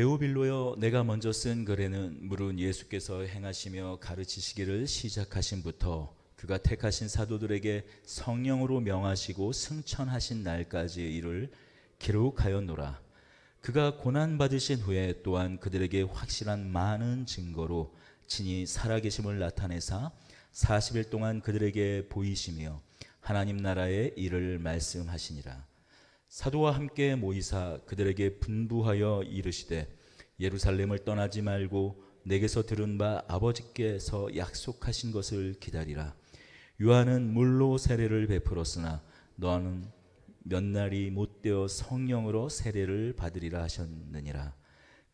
데오빌로여, 내가 먼저 쓴 글에는 물은 예수께서 행하시며 가르치시기를 시작하신부터 그가 택하신 사도들에게 성령으로 명하시고 승천하신 날까지 이를 기록하였노라. 그가 고난받으신 후에 또한 그들에게 확실한 많은 증거로 친히 살아계심을 나타내사 40일 동안 그들에게 보이시며 하나님 나라의 일을 말씀하시니라. 사도와 함께 모이사 그들에게 분부하여 이르시되 예루살렘을 떠나지 말고 내게서 들은 바 아버지께서 약속하신 것을 기다리라. 요한은 물로 세례를 베풀었으나 너는 몇 날이 못되어 성령으로 세례를 받으리라 하셨느니라.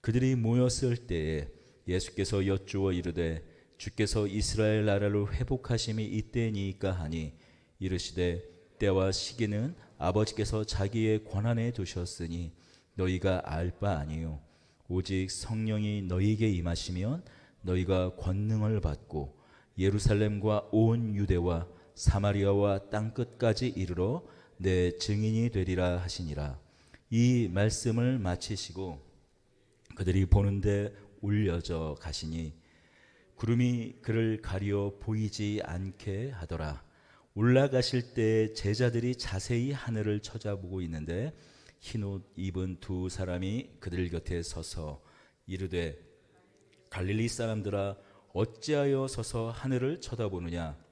그들이 모였을 때에 예수께서 여쭈어 이르되 주께서 이스라엘 나라를 회복하심이 이때니까 하니 이르시되 때와 시기는 아버지께서 자기의 권한에 두셨으니 너희가 알 바 아니요 오직 성령이 너희에게 임하시면 너희가 권능을 받고 예루살렘과 온 유대와 사마리아와 땅끝까지 이르러 내 증인이 되리라 하시니라. 이 말씀을 마치시고 그들이 보는데 올려져 가시니 구름이 그를 가리어 보이지 않게 하더라. 올라가실 때 제자들이 자세히 하늘을 쳐다보고 있는데 흰옷 입은 두 사람이 그들 곁에 서서 이르되 갈릴리 사람들아 어찌하여 서서 하늘을 쳐다보느냐.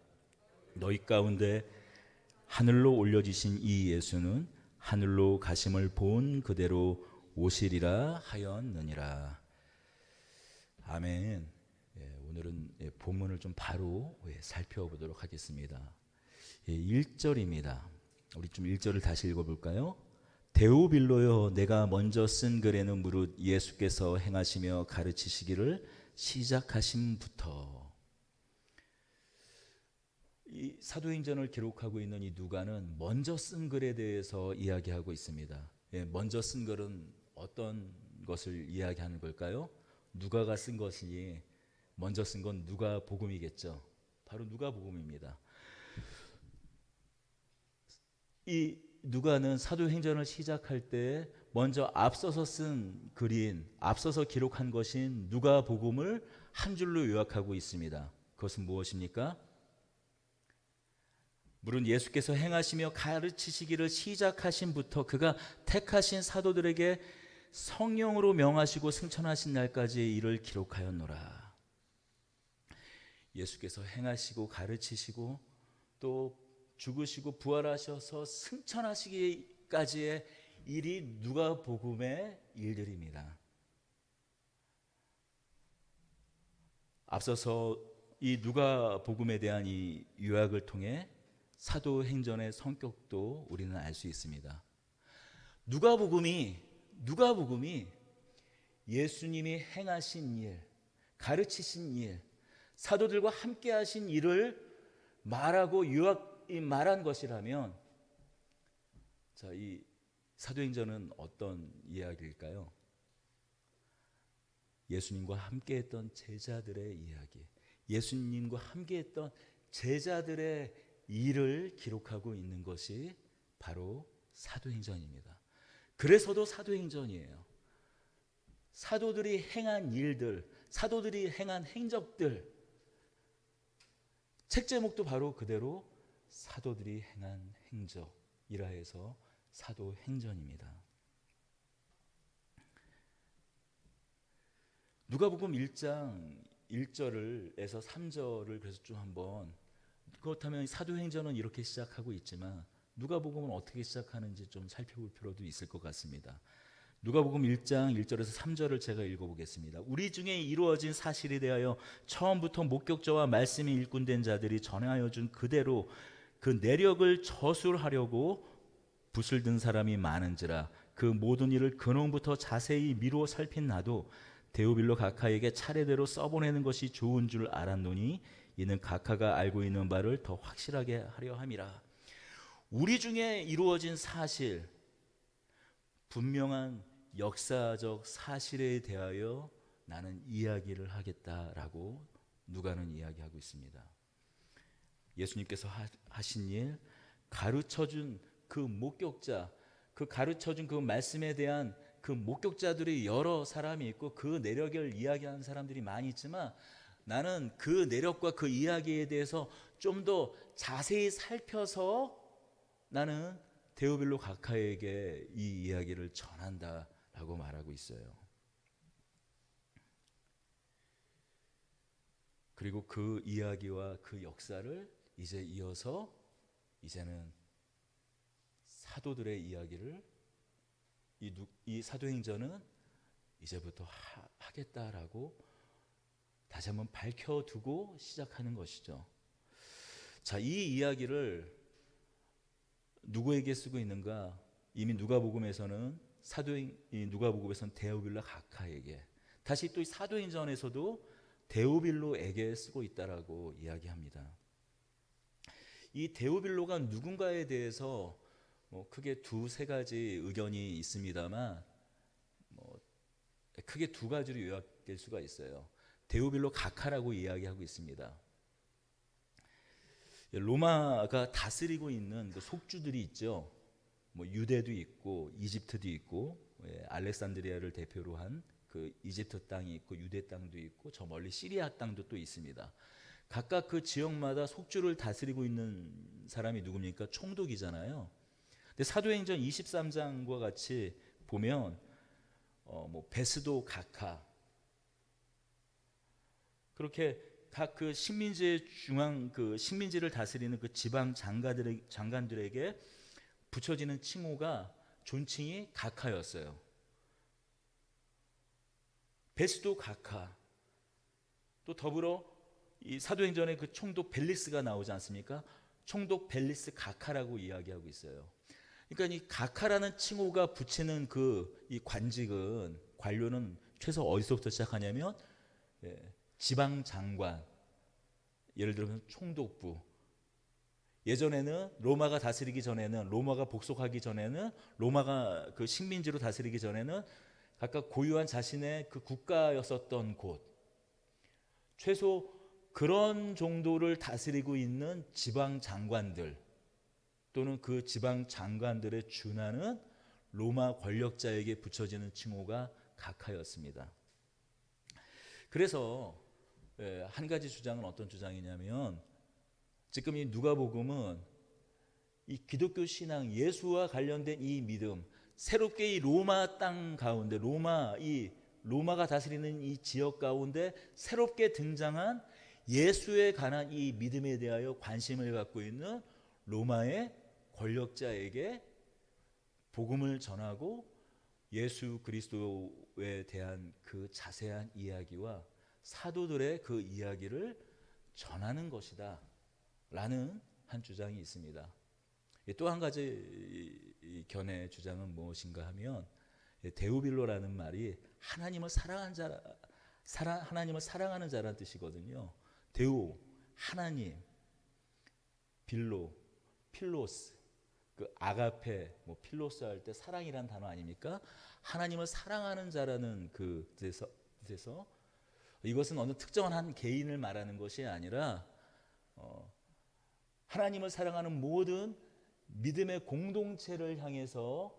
너희 가운데 하늘로 올려지신 이 예수는 하늘로 가심을 본 그대로 오시리라 하였느니라. 아멘. 오늘은 본문을 좀 바로 살펴보도록 하겠습니다. 1절입니다. 우리 좀 1절을 다시 읽어볼까요? 데오빌로여, 내가 먼저 쓴 글에는 무릇 예수께서 행하시며 가르치시기를 시작하심부터. 이 사도행전을 기록하고 있는 이 누가는 먼저 쓴 글에 대해서 이야기하고 있습니다. 먼저 쓴 글은 어떤 것을 이야기하는 걸까요? 누가가 쓴 것이니 먼저 쓴 건 누가복음이겠죠. 바로 누가복음입니다. 이 누가는 사도행전을 시작할 때 먼저 앞서서 쓴 글인, 앞서서 기록한 것인 누가복음을 한 줄로 요약하고 있습니다. 그것은 무엇입니까? 물은 예수께서 행하시며 가르치시기를 시작하신부터 그가 택하신 사도들에게 성령으로 명하시고 승천하신 날까지 이를 기록하였노라. 예수께서 행하시고 가르치시고 또 죽으시고 부활하셔서 승천하시기까지의 일이 누가복음의 일들입니다. 앞서서 이 누가복음에 대한 이 요약을 통해 사도행전의 성격도 우리는 알 수 있습니다. 누가복음이 예수님이 행하신 일, 가르치신 일, 사도들과 함께 하신 일을 말하고 말한 것이라면, 자, 이 사도행전은 어떤 이야기일까요? 예수님과 함께 했던 제자들의 이야기, 예수님과 함께 했던 제자들의 일을 기록하고 있는 것이 바로 사도행전입니다. 그래서도 사도행전이에요. 사도들이 행한 일들, 사도들이 행한 행적들, 책 제목도 바로 그대로 사도들이 행한 행적이라 해서 사도행전입니다. 누가복음 1장 1절에서 3절을 그래서 좀 한번, 그렇다면 사도행전은 이렇게 시작하고 있지만 누가복음은 어떻게 시작하는지 좀 살펴볼 필요도 있을 것 같습니다. 누가복음 1장 1절에서 3절을 제가 읽어보겠습니다. 우리 중에 이루어진 사실에 대하여 처음부터 목격자와 말씀이 일꾼된 자들이 전하여 준 그대로 그 내력을 저술하려고 붓을 든 사람이 많은지라 그 모든 일을 근원부터 자세히 미루어 살핀 나도 데오빌로 각하에게 차례대로 써보내는 것이 좋은 줄 알았노니 이는 각하가 알고 있는 바를 더 확실하게 하려 함이라. 우리 중에 이루어진 사실, 분명한 역사적 사실에 대하여 나는 이야기를 하겠다라고 누가는 이야기하고 있습니다. 예수님께서 하신 일, 가르쳐준 그 목격자, 그 가르쳐준 그 말씀에 대한 그 목격자들이 여러 사람이 있고 그 내력을 이야기하는 사람들이 많이 있지만 나는 그 내력과 그 이야기에 대해서 좀 더 자세히 살펴서 나는 데오빌로 가카에게 이 이야기를 전한다라고 말하고 있어요. 그리고 그 이야기와 그 역사를 이제 이어서 이제는 사도들의 이야기를 이 사도행전은 이제부터 하겠다라고 다시 한번 밝혀두고 시작하는 것이죠. 자, 이 이야기를 누구에게 쓰고 있는가? 이미 누가복음에서는 누가복음에서는 데오빌로 가카에게, 다시 또 사도행전에서도 데오빌로에게 쓰고 있다라고 이야기합니다. 이 데오빌로가 누군가에 대해서 크게 두세 가지 의견이 있습니다만 크게 두 가지로 요약될 수가 있어요. 데오빌로 가카라고 이야기하고 있습니다. 로마가 다스리고 있는 그 속주들이 있죠. 유대도 있고 이집트도 있고, 알렉산드리아를 대표로 한 그 이집트 땅이 있고 유대 땅도 있고 저 멀리 시리아 땅도 또 있습니다. 각각 그 지역마다 속주를 다스리고 있는 사람이 누굽니까? 총독이잖아요. 근데 사도행전 23장과 같이 보면 베스도 가카, 그렇게 각 그 식민지의 그 식민지를 다스리는 그 지방 장관들에게 붙여지는 칭호가 존칭이 가카였어요. 베스도 가카, 또 더불어 이 사도행전에 그 총독 벨리스가 나오지 않습니까? 총독 벨리스 가카라고 이야기하고 있어요. 그러니까 이 가카라는 칭호가 붙이는 이 관료는 최소 어디서부터 시작하냐면 지방 장관, 예를 들면 총독부. 예전에는 로마가 다스리기 전에는, 로마가 복속하기 전에는, 로마가 그 식민지로 다스리기 전에는 각각 고유한 자신의 그 국가였었던 곳, 최소 그런 정도를 다스리고 있는 지방 장관들 또는 그 지방 장관들에 준하는 로마 권력자에게 붙여지는 칭호가 가카였습니다. 그래서 한 가지 주장은 어떤 주장이냐면, 지금 이 누가복음은 이 기독교 신앙, 예수와 관련된 이 믿음, 새롭게 이 로마 땅 가운데, 로마가 다스리는 이 지역 가운데 새롭게 등장한 예수에 관한 이 믿음에 대하여 관심을 갖고 있는 로마의 권력자에게 복음을 전하고 예수 그리스도에 대한 그 자세한 이야기와 사도들의 그 이야기를 전하는 것이다 라는 한 주장이 있습니다. 또 한 가지 견해 주장은 무엇인가 하면, 데오빌로라는 말이 하나님을 사랑하는 자라는 뜻이거든요. 데오, 하나님, 빌로, 필로스, 그 아가페, 필로스 할 때 사랑이란 단어 아닙니까? 하나님을 사랑하는 자라는 그 뜻에서 이것은 어느 특정한 한 개인을 말하는 것이 아니라 하나님을 사랑하는 모든 믿음의 공동체를 향해서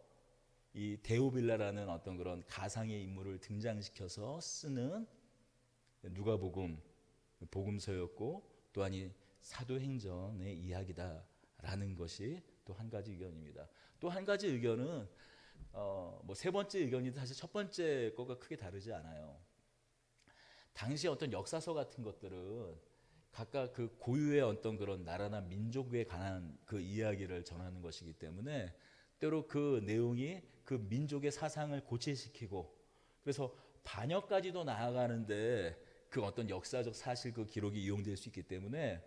이 데오빌라라는 어떤 그런 가상의 인물을 등장시켜서 쓰는 누가복음, 복음서였고 또한 이 사도행전의 이야기다라는 것이 또 한 가지 의견입니다. 또 한 가지 의견은 세 번째 의견이든 사실 첫 번째 거가 크게 다르지 않아요. 당시 어떤 역사서 같은 것들은 각각 그 고유의 어떤 그런 나라나 민족에 관한 그 이야기를 전하는 것이기 때문에 때로 그 내용이 그 민족의 사상을 고취시키고, 그래서 반역까지도 나아가는데 그 어떤 역사적 사실 그 기록이 이용될 수 있기 때문에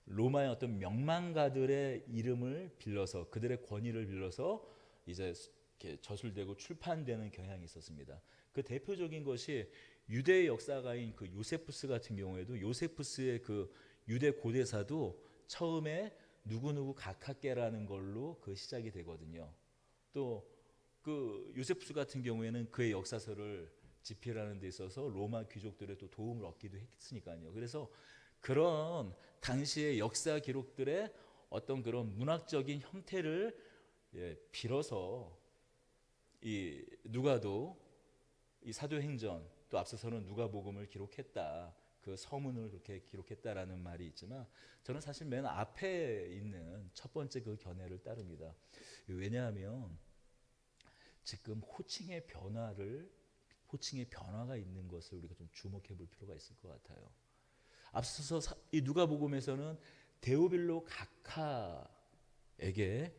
로마의 어떤 명망가들의 이름을 빌려서, 그들의 권위를 빌려서 이제 이렇게 저술되고 출판되는 경향이 있었습니다. 그 대표적인 것이 유대의 역사가인 그 요세푸스 같은 경우에도, 요세푸스의 그 유대 고대사도 처음에 누구누구 각하께라는 걸로 그 시작이 되거든요. 또 그 요세푸스 같은 경우에는 그의 역사서를 집필하는 데 있어서 로마 귀족들의 또 도움을 얻기도 했으니까요. 그래서 그런 당시의 역사 기록들의 어떤 그런 문학적인 형태를 빌어서 이 누가도 이 사도행전 또 앞서서는 누가복음을 기록했다. 그 서문을 그렇게 기록했다라는 말이 있지만 저는 사실 맨 앞에 있는 첫 번째 그 견해를 따릅니다. 왜냐하면 지금 호칭의 변화가 있는 것을 우리가 좀 주목해 볼 필요가 있을 것 같아요. 앞서서 이 누가복음에서는 데오빌로 각하에게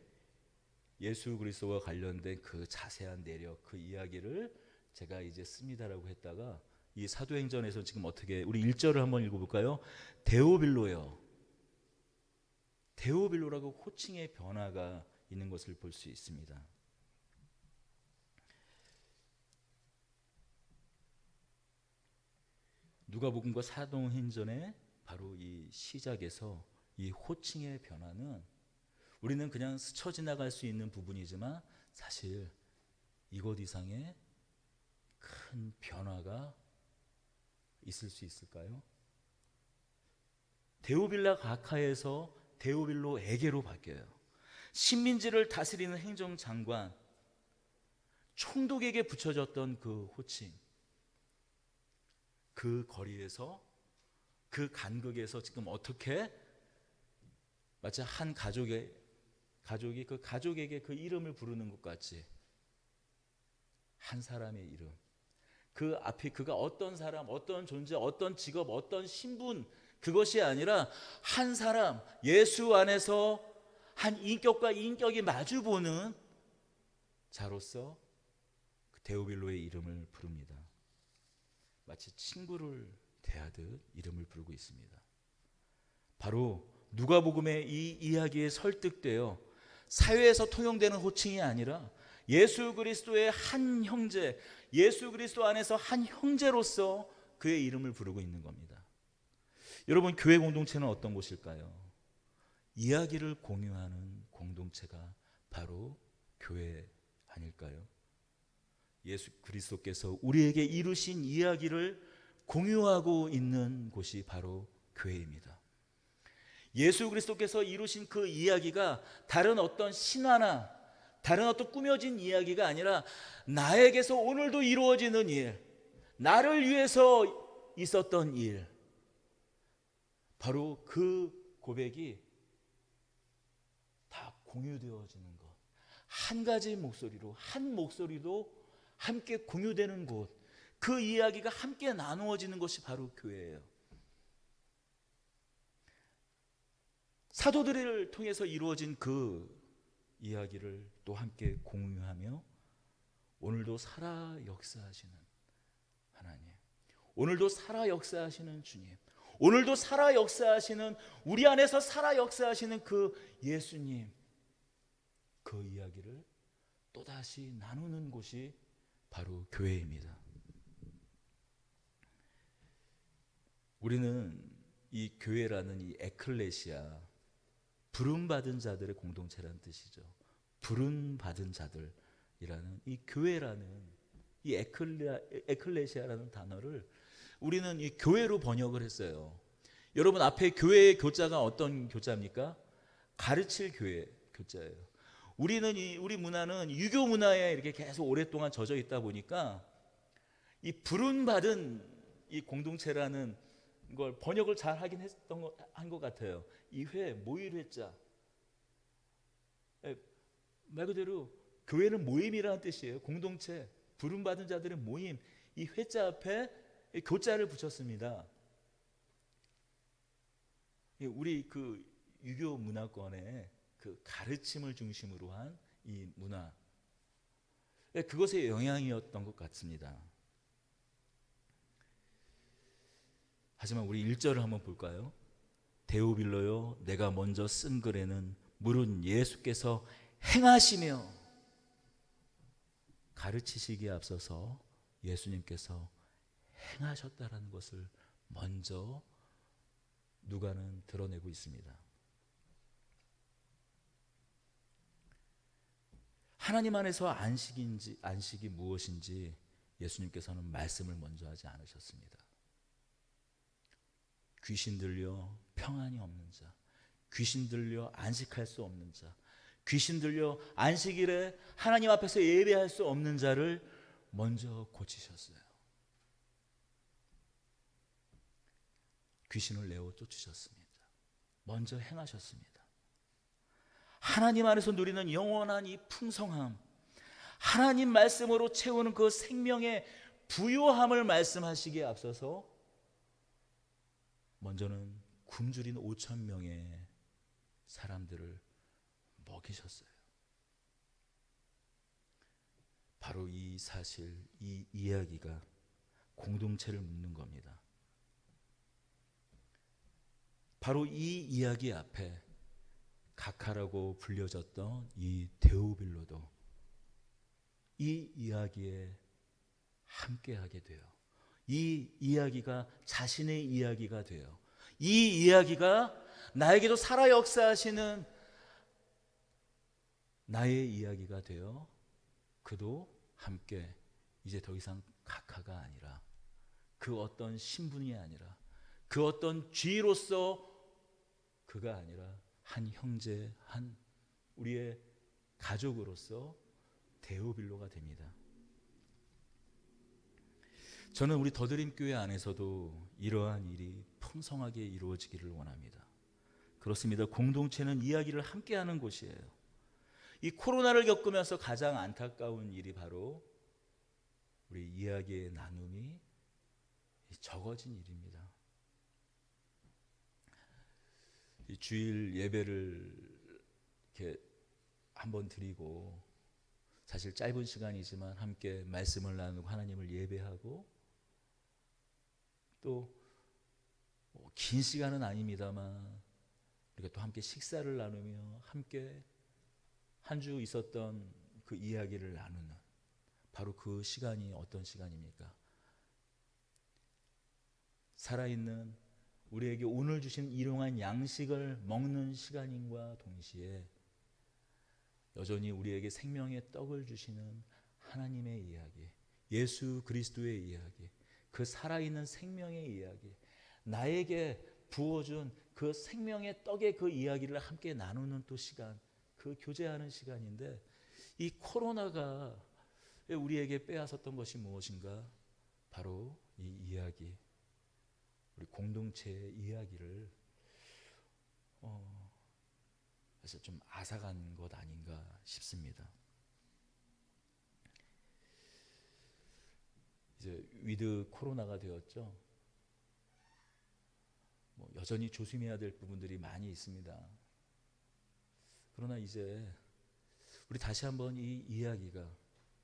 예수 그리스도와 관련된 그 자세한 내력, 그 이야기를 제가 이제 씁니다라고 했다가 이 사도행전에서 지금 어떻게 우리 1절을 한번 읽어볼까요? 데오빌로요. 데오빌로라고 호칭의 변화가 있는 것을 볼 수 있습니다. 누가복음과 사도행전의 바로 이 시작에서 이 호칭의 변화는 우리는 그냥 스쳐 지나갈 수 있는 부분이지만 사실 이것 이상의 큰 변화가 있을 수 있을까요? 데오빌라 가카에서 데오빌로에게로 바뀌어요. 식민지를 다스리는 행정장관 총독에게 붙여졌던 그 호칭, 그 거리에서 그 간극에서 지금 어떻게 마치 한 가족이 그 가족에게 그 이름을 부르는 것 같이 한 사람의 이름, 그 앞에 그가 어떤 사람, 어떤 존재, 어떤 직업, 어떤 신분, 그것이 아니라 한 사람, 예수 안에서 한 인격과 인격이 마주보는 자로서 그 데오빌로의 이름을 부릅니다. 마치 친구를 대하듯 이름을 부르고 있습니다. 바로 누가복음의 이 이야기에 설득되어 사회에서 통용되는 호칭이 아니라 예수 그리스도의 한 형제, 예수 그리스도 안에서 한 형제로서 그의 이름을 부르고 있는 겁니다. 여러분, 교회 공동체는 어떤 곳일까요? 이야기를 공유하는 공동체가 바로 교회 아닐까요? 예수 그리스도께서 우리에게 이루신 이야기를 공유하고 있는 곳이 바로 교회입니다. 예수 그리스도께서 이루신 그 이야기가 다른 어떤 신화나 다른 어떤 꾸며진 이야기가 아니라 나에게서 오늘도 이루어지는 일, 나를 위해서 있었던 일, 바로 그 고백이 다 공유되어지는 것, 한 가지 목소리로, 한 목소리도 함께 공유되는 곳, 그 이야기가 함께 나누어지는 것이 바로 교회예요. 사도들을 통해서 이루어진 그 이야기를 또 함께 공유하며 오늘도 살아 역사하시는 하나님, 오늘도 살아 역사하시는 주님, 오늘도 살아 역사하시는 우리 안에서 살아 역사하시는 그 예수님, 그 이야기를 또다시 나누는 곳이 바로 교회입니다. 우리는 이 교회라는 이 에클레시아, 부름받은 자들의 공동체라는 뜻이죠. 부름받은 자들이라는 이 교회라는 이 에클레시아라는 단어를 우리는 이 교회로 번역을 했어요. 여러분, 앞에 교회의 교자가 어떤 교자입니까? 가르칠 교회 교자예요. 우리 문화는 유교 문화에 이렇게 계속 오랫동안 젖어 있다 보니까 이 부름받은 이 공동체라는 걸 번역을 잘 하긴 한 것 같아요. 이 회, 모일 회자. 말 그대로 교회는 모임이라는 뜻이에요. 공동체, 부름받은 자들의 모임. 이 회자 앞에 교자를 붙였습니다. 우리 그 유교 문화권의 그 가르침을 중심으로 한 이 문화, 그것의 영향이었던 것 같습니다. 하지만 우리 1절을 한번 볼까요? 데오빌로요, 내가 먼저 쓴 글에는 물은 예수께서 행하시며, 가르치시기에 앞서서 예수님께서 행하셨다라는 것을 먼저 누가는 드러내고 있습니다. 하나님 안에서 안식이 무엇인지 예수님께서는 말씀을 먼저 하지 않으셨습니다. 귀신 들려 평안이 없는 자, 귀신 들려 안식할 수 없는 자, 귀신 들려 안식일에 하나님 앞에서 예배할 수 없는 자를 먼저 고치셨어요. 귀신을 내어 쫓으셨습니다. 먼저 행하셨습니다. 하나님 안에서 누리는 영원한 이 풍성함, 하나님 말씀으로 채우는 그 생명의 부요함을 말씀하시기에 앞서서 먼저는 굶주린 5천 명의 사람들을 먹이셨어요. 바로 이 사실, 이 이야기가 공동체를 묻는 겁니다. 바로 이 이야기 앞에 각하라고 불려졌던 이 데오빌로도 이 이야기에 함께하게 돼요. 이 이야기가 자신의 이야기가 돼요. 이 이야기가 나에게도 살아 역사하시는 나의 이야기가 되어 그도 함께 이제 더 이상 각하가 아니라, 그 어떤 신분이 아니라, 그 어떤 쥐로서 그가 아니라 한 형제, 한 우리의 가족으로서 데오빌로가 됩니다. 저는 우리 더드림 교회 안에서도 이러한 일이 풍성하게 이루어지기를 원합니다. 그렇습니다. 공동체는 이야기를 함께하는 곳이에요. 이 코로나를 겪으면서 가장 안타까운 일이 바로 우리 이야기의 나눔이 적어진 일입니다. 이 주일 예배를 이렇게 한번 드리고, 사실 짧은 시간이지만 함께 말씀을 나누고 하나님을 예배하고, 또 긴 시간은 아닙니다만 우리가 또 함께 식사를 나누며 함께 한 주 있었던 그 이야기를 나누는, 바로 그 시간이 어떤 시간입니까? 살아있는 우리에게 오늘 주신 일용한 양식을 먹는 시간인과 동시에 여전히 우리에게 생명의 떡을 주시는 하나님의 이야기, 예수 그리스도의 이야기, 그 살아있는 생명의 이야기, 나에게 부어준 그 생명의 떡의 그 이야기를 함께 나누는 또 시간, 그 교제하는 시간인데, 이 코로나가 우리에게 빼앗았던 것이 무엇인가? 바로 이 이야기, 우리 공동체의 이야기를 그래서 좀 앗아간 것 아닌가 싶습니다. 이제 위드 코로나가 되었죠. 여전히 조심해야 될 부분들이 많이 있습니다. 그러나 이제 우리 다시 한번 이 이야기가,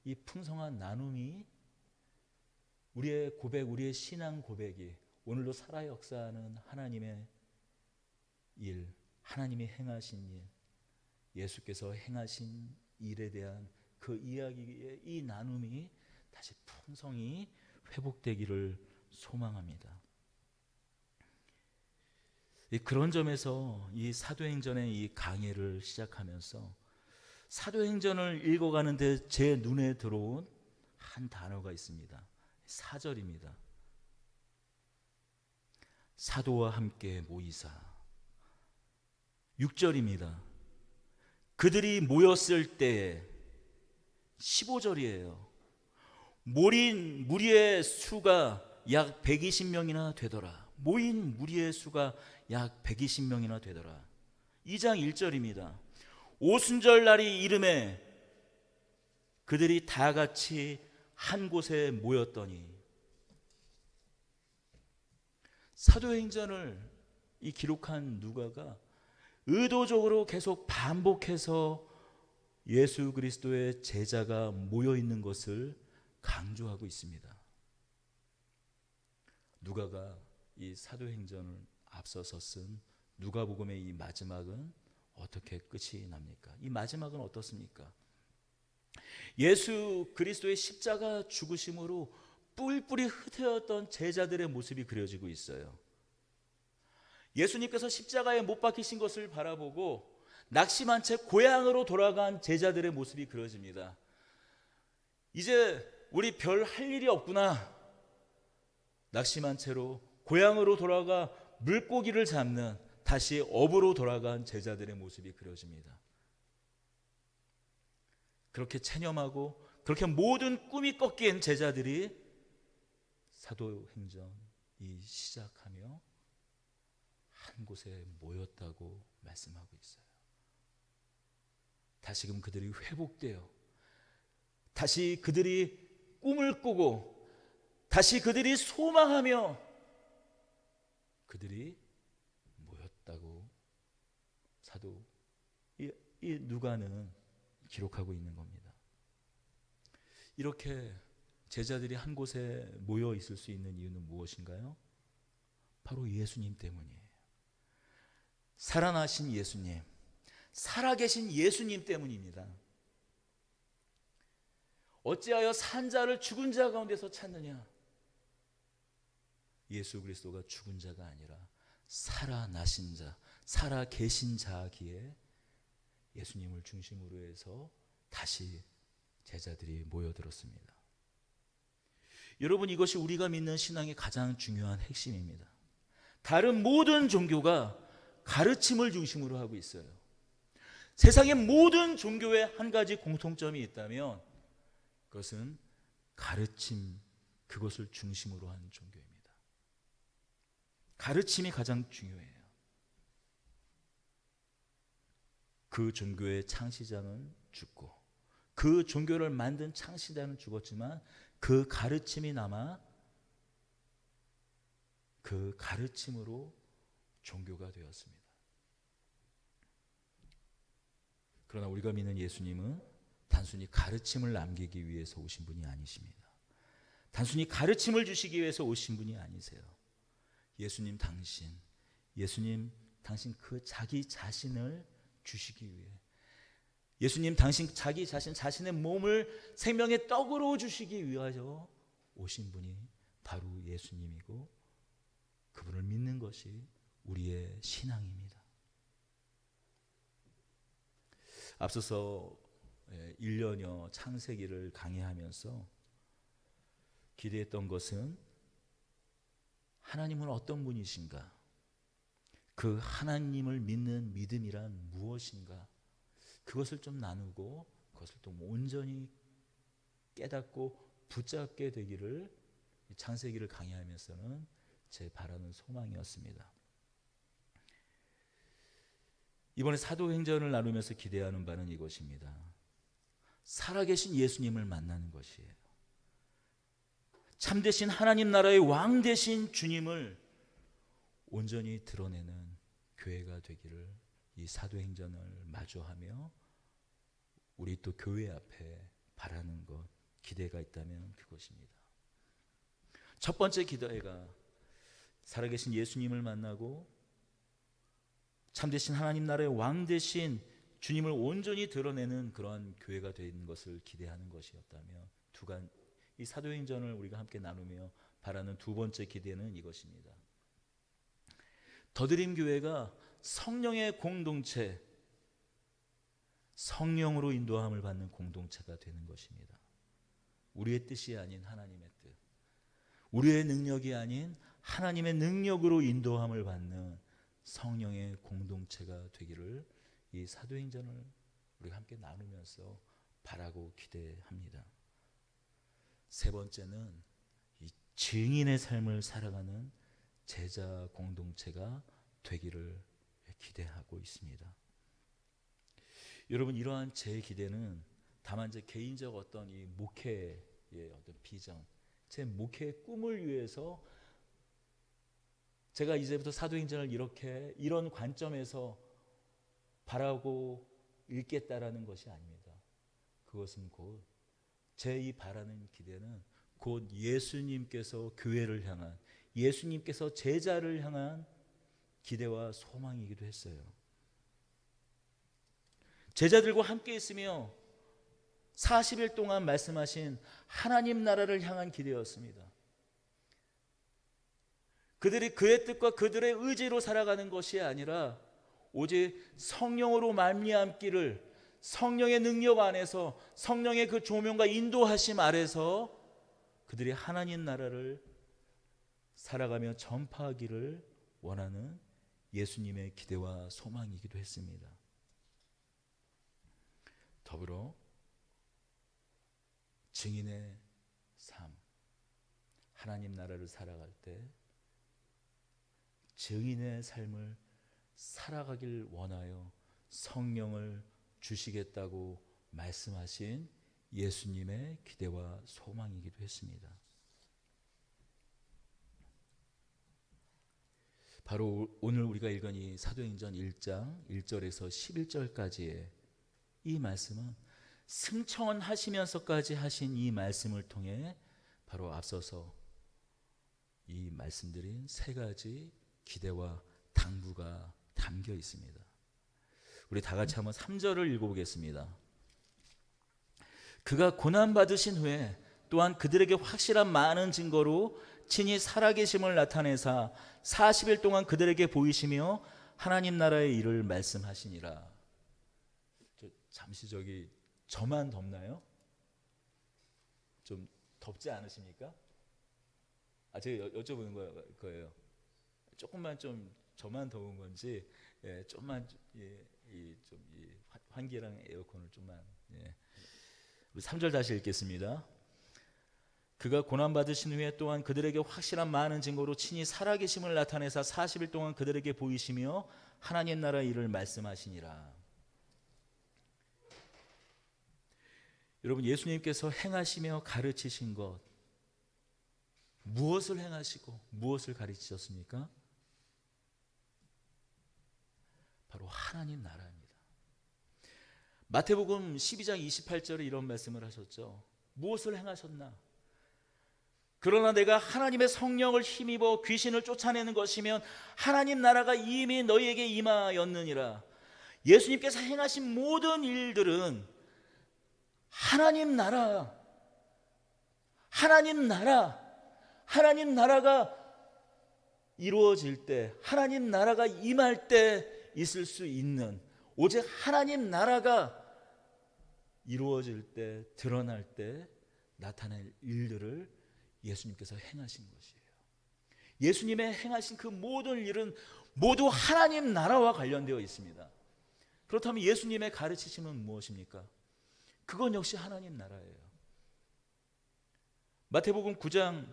이 풍성한 나눔이, 우리의 고백, 우리의 신앙 고백이 오늘도 살아 역사하는 하나님의 일, 하나님이 행하신 일, 예수께서 행하신 일에 대한 그 이야기의 이 나눔이 다시 풍성히 회복되기를 소망합니다. 그런 점에서 이 사도행전의 이 강해를 시작하면서 사도행전을 읽어가는데 제 눈에 들어온 한 단어가 있습니다. 4절입니다. 사도와 함께 모이사. 6절입니다. 그들이 모였을 때에. 15절이에요. 모인 무리의 수가 약 120명이나 되더라. 모인 무리의 수가 약 120명이나 되더라. 2장 1절입니다. 오순절 날이 이름에 그들이 다 같이 한 곳에 모였더니. 사도행전을 이 기록한 누가가 의도적으로 계속 반복해서 예수 그리스도의 제자가 모여 있는 것을 강조하고 있습니다. 누가가 이 사도행전을 앞서서 쓴 누가복음의 이 마지막은 어떻게 끝이 납니까? 이 마지막은 어떻습니까? 예수 그리스도의 십자가 죽으심으로 뿔뿔이 흩어졌던 제자들의 모습이 그려지고 있어요. 예수님께서 십자가에 못 박히신 것을 바라보고 낙심한 채 고향으로 돌아간 제자들의 모습이 그려집니다. 이제 우리 별 할 일이 없구나. 낙심한 채로 고향으로 돌아가 물고기를 잡는, 다시 업으로 돌아간 제자들의 모습이 그려집니다. 그렇게 체념하고 그렇게 모든 꿈이 꺾인 제자들이 사도행전이 시작하며 한 곳에 모였다고 말씀하고 있어요. 다시금 그들이 회복되어 다시 그들이 꿈을 꾸고 다시 그들이 소망하며 그들이 모였다고 사도 이 누가는 기록하고 있는 겁니다. 이렇게 제자들이 한 곳에 모여 있을 수 있는 이유는 무엇인가요? 바로 예수님 때문이에요. 살아나신 예수님, 살아계신 예수님 때문입니다. 어찌하여 산 자를 죽은 자 가운데서 찾느냐? 예수 그리스도가 죽은 자가 아니라 살아나신 자, 살아계신 자기에 예수님을 중심으로 해서 다시 제자들이 모여들었습니다. 여러분, 이것이 우리가 믿는 신앙의 가장 중요한 핵심입니다. 다른 모든 종교가 가르침을 중심으로 하고 있어요. 세상의 모든 종교에 한 가지 공통점이 있다면 그것은 가르침, 그것을 중심으로 한 종교입니다. 가르침이 가장 중요해요. 그 종교의 창시자는 죽고 그 종교를 만든 창시자는 죽었지만 그 가르침이 남아 그 가르침으로 종교가 되었습니다. 그러나 우리가 믿는 예수님은 단순히 가르침을 남기기 위해서 오신 분이 아니십니다. 단순히 가르침을 주시기 위해서 오신 분이 아니세요. 예수님 당신 그 자기 자신을 주시기 위해, 예수님 당신 자기 자신, 자신의 몸을 생명의 떡으로 주시기 위하여 오신 분이 바로 예수님이고 그분을 믿는 것이 우리의 신앙입니다. 앞서서 1년여 창세기를 강의하면서 기대했던 것은 하나님은 어떤 분이신가? 그 하나님을 믿는 믿음이란 무엇인가? 그것을 좀 나누고 그것을 또 온전히 깨닫고 붙잡게 되기를 창세기를 강의하면서는 제 바라는 소망이었습니다. 이번에 사도행전을 나누면서 기대하는 바는 이것입니다. 살아계신 예수님을 만나는 것이에요. 참되신 하나님 나라의 왕 되신 주님을 온전히 드러내는 교회가 되기를 이 사도행전을 마주하며 우리 또 교회 앞에 바라는 것, 기대가 있다면 그것입니다. 첫 번째 기대가 살아계신 예수님을 만나고 참되신 하나님 나라의 왕 되신 주님을 온전히 드러내는 그러한 교회가 되는 것을 기대하는 것이었다면 이 사도행전을 우리가 함께 나누며 바라는 두 번째 기대는 이것입니다. 더드림 교회가 성령의 공동체, 성령으로 인도함을 받는 공동체가 되는 것입니다. 우리의 뜻이 아닌 하나님의 뜻, 우리의 능력이 아닌 하나님의 능력으로 인도함을 받는 성령의 공동체가 되기를 이 사도행전을 우리가 함께 나누면서 바라고 기대합니다. 세 번째는 이 증인의 삶을 살아가는 제자 공동체가 되기를 기대하고 있습니다. 여러분, 이러한 제 기대는 다만 제 개인적 어떤 이 목회의 어떤 비전, 제 목회의 꿈을 위해서 제가 이제부터 사도행전을 이런 관점에서 바라고 읽겠다라는 것이 아닙니다. 그것은 곧 제 이 바라는 기대는 곧 예수님께서 교회를 향한, 예수님께서 제자를 향한 기대와 소망이기도 했어요. 제자들과 함께 있으며 40일 동안 말씀하신 하나님 나라를 향한 기대였습니다. 그들이 그의 뜻과 그들의 의지로 살아가는 것이 아니라 오직 성령으로 말미암기를, 성령의 능력 안에서, 성령의 그 조명과 인도하심 아래서 그들이 하나님 나라를 살아가며 전파하기를 원하는 예수님의 기대와 소망이기도 했습니다. 더불어 증인의 삶, 하나님 나라를 살아갈 때 증인의 삶을 살아가길 원하여 성령을 주시겠다고 말씀하신 예수님의 기대와 소망이기도 했습니다. 바로 오늘 우리가 읽은 이 사도행전 1장 1절에서 11절까지의 이 말씀은 승천하시면서까지 하신 이 말씀을 통해 바로 앞서서 이 말씀드린 세 가지 기대와 당부가 담겨 있습니다. 우리 다 같이 한번 3절을 읽어보겠습니다. 그가 고난받으신 후에 또한 그들에게 확실한 많은 증거로 친히 살아계심을 나타내사 40일 동안 그들에게 보이시며 하나님 나라의 일을 말씀하시니라. 잠시 저만 덥나요? 좀 덥지 않으십니까? 제가 여쭤보는 거예요. 조금만 좀 저만 더운 건지, 좀만 이 환기랑 에어컨을 좀만. 우리 3절 다시 읽겠습니다. 그가 고난받으신 후에 또한 그들에게 확실한 많은 증거로 친히 살아계심을 나타내사 40일 동안 그들에게 보이시며 하나님 나라의 일을 말씀하시니라. 여러분, 예수님께서 행하시며 가르치신 것, 무엇을 행하시고 무엇을 가르치셨습니까? 바로 하나님 나라입니다. 마태복음 12장 28절에 이런 말씀을 하셨죠. 무엇을 행하셨나? 그러나 내가 하나님의 성령을 힘입어 귀신을 쫓아내는 것이면 하나님 나라가 이미 너희에게 임하였느니라. 예수님께서 행하신 모든 일들은 하나님 나라가 이루어질 때, 하나님 나라가 임할 때 있을 수 있는, 오직 하나님 나라가 이루어질 때, 드러날 때 나타날 일들을 예수님께서 행하신 것이에요. 예수님의 행하신 그 모든 일은 모두 하나님 나라와 관련되어 있습니다. 그렇다면 예수님의 가르치심은 무엇입니까? 그건 역시 하나님 나라예요. 마태복음 9장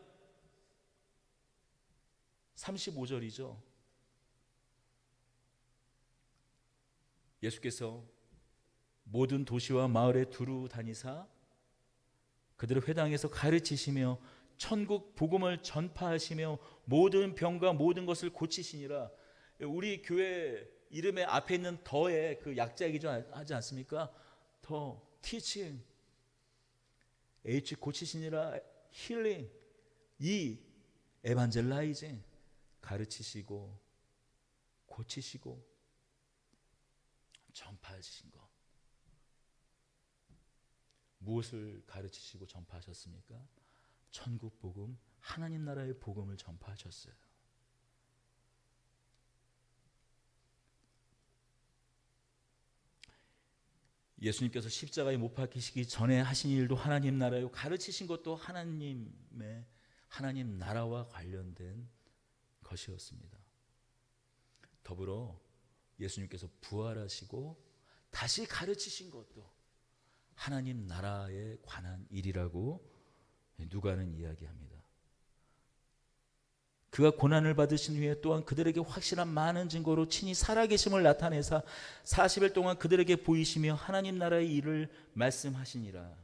35절이죠. 예수께서 모든 도시와 마을에 두루 다니사 그들의 회당에서 가르치시며 천국 복음을 전파하시며 모든 병과 모든 것을 고치시니라. 우리 교회 이름의 앞에 있는 더의 그 약자이기도 하지 않습니까? 더, teaching, H 고치시니라, healing, E evangelizing, 가르치시고 고치시고 전파하신 것. 무엇을 가르치시고 전파하셨습니까? 천국 복음, 하나님 나라의 복음을 전파하셨어요. 예수님께서 십자가에 못 박히시기 전에 하신 일도 하나님 나라요, 가르치신 것도 하나님 나라와 관련된 것이었습니다. 더불어 예수님께서 부활하시고 다시 가르치신 것도 하나님 나라에 관한 일이라고 누가는 이야기합니다. 그가 고난을 받으신 후에 또한 그들에게 확실한 많은 증거로 친히 살아계심을 나타내사 40일 동안 그들에게 보이시며 하나님 나라의 일을 말씀하시니라.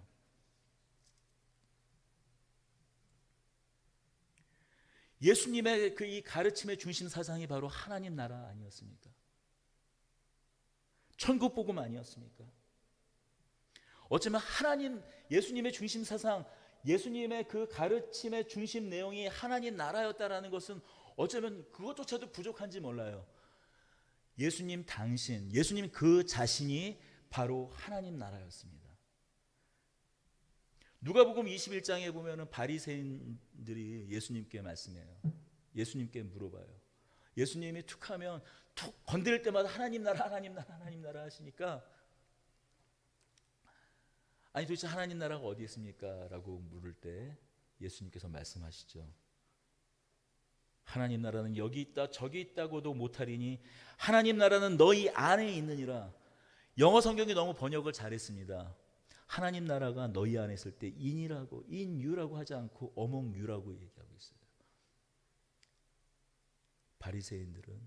예수님의 그 이 가르침의 중심 사상이 바로 하나님 나라 아니었습니까? 천국 복음 아니었습니까? 어쩌면 예수님의 중심 사상, 예수님의 그 가르침의 중심 내용이 하나님 나라였다라는 것은 어쩌면 그것조차도 부족한지 몰라요. 예수님 그 자신이 바로 하나님 나라였습니다. 누가복음 21장에 보면은 바리새인들이 예수님께 말씀해요. 예수님께 물어봐요. 예수님이 툭하면 툭 건드릴 때마다 하나님 나라 하시니까, 아니 도대체 하나님 나라가 어디 있습니까? 라고 물을 때 예수님께서 말씀하시죠. 하나님 나라는 여기 있다 저기 있다고도 못하리니 하나님 나라는 너희 안에 있느니라. 영어 성경이 너무 번역을 잘했습니다. 하나님 나라가 너희 안에 있을 때 인이라고, 인유라고 하지 않고 어몽유라고 얘기하고 있어요. 바리새인들은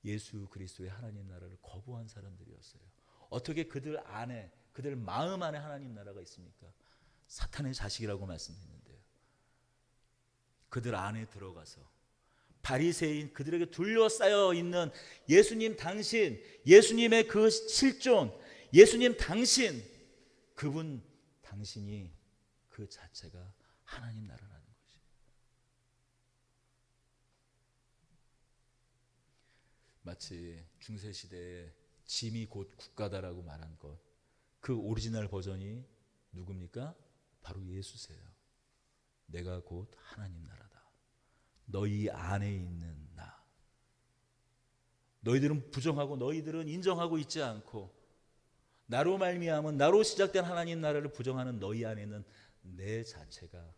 예수 그리스도의 하나님 나라를 거부한 사람들이었어요. 어떻게 그들 안에, 그들 마음 안에 하나님 나라가 있습니까? 사탄의 자식이라고 말씀했는데요. 그들 안에 들어가서 바리새인, 그들에게 둘러싸여 있는 예수님 당신, 예수님의 그 실존, 예수님 당신, 그분 당신이 그 자체가 하나님 나라라는 것이에요. 마치 중세시대에 짐이 곧 국가다라고 말한 것, 그 오리지널 버전이 누굽니까? 바로 예수세요. 내가 곧 하나님 나라다. 너희 안에 있는 나. 너희들은 부정하고 너희들은 인정하고 있지 않고 나로 말미암은, 나로 시작된 하나님 나라를 부정하는 너희 안에 있는 내 자체가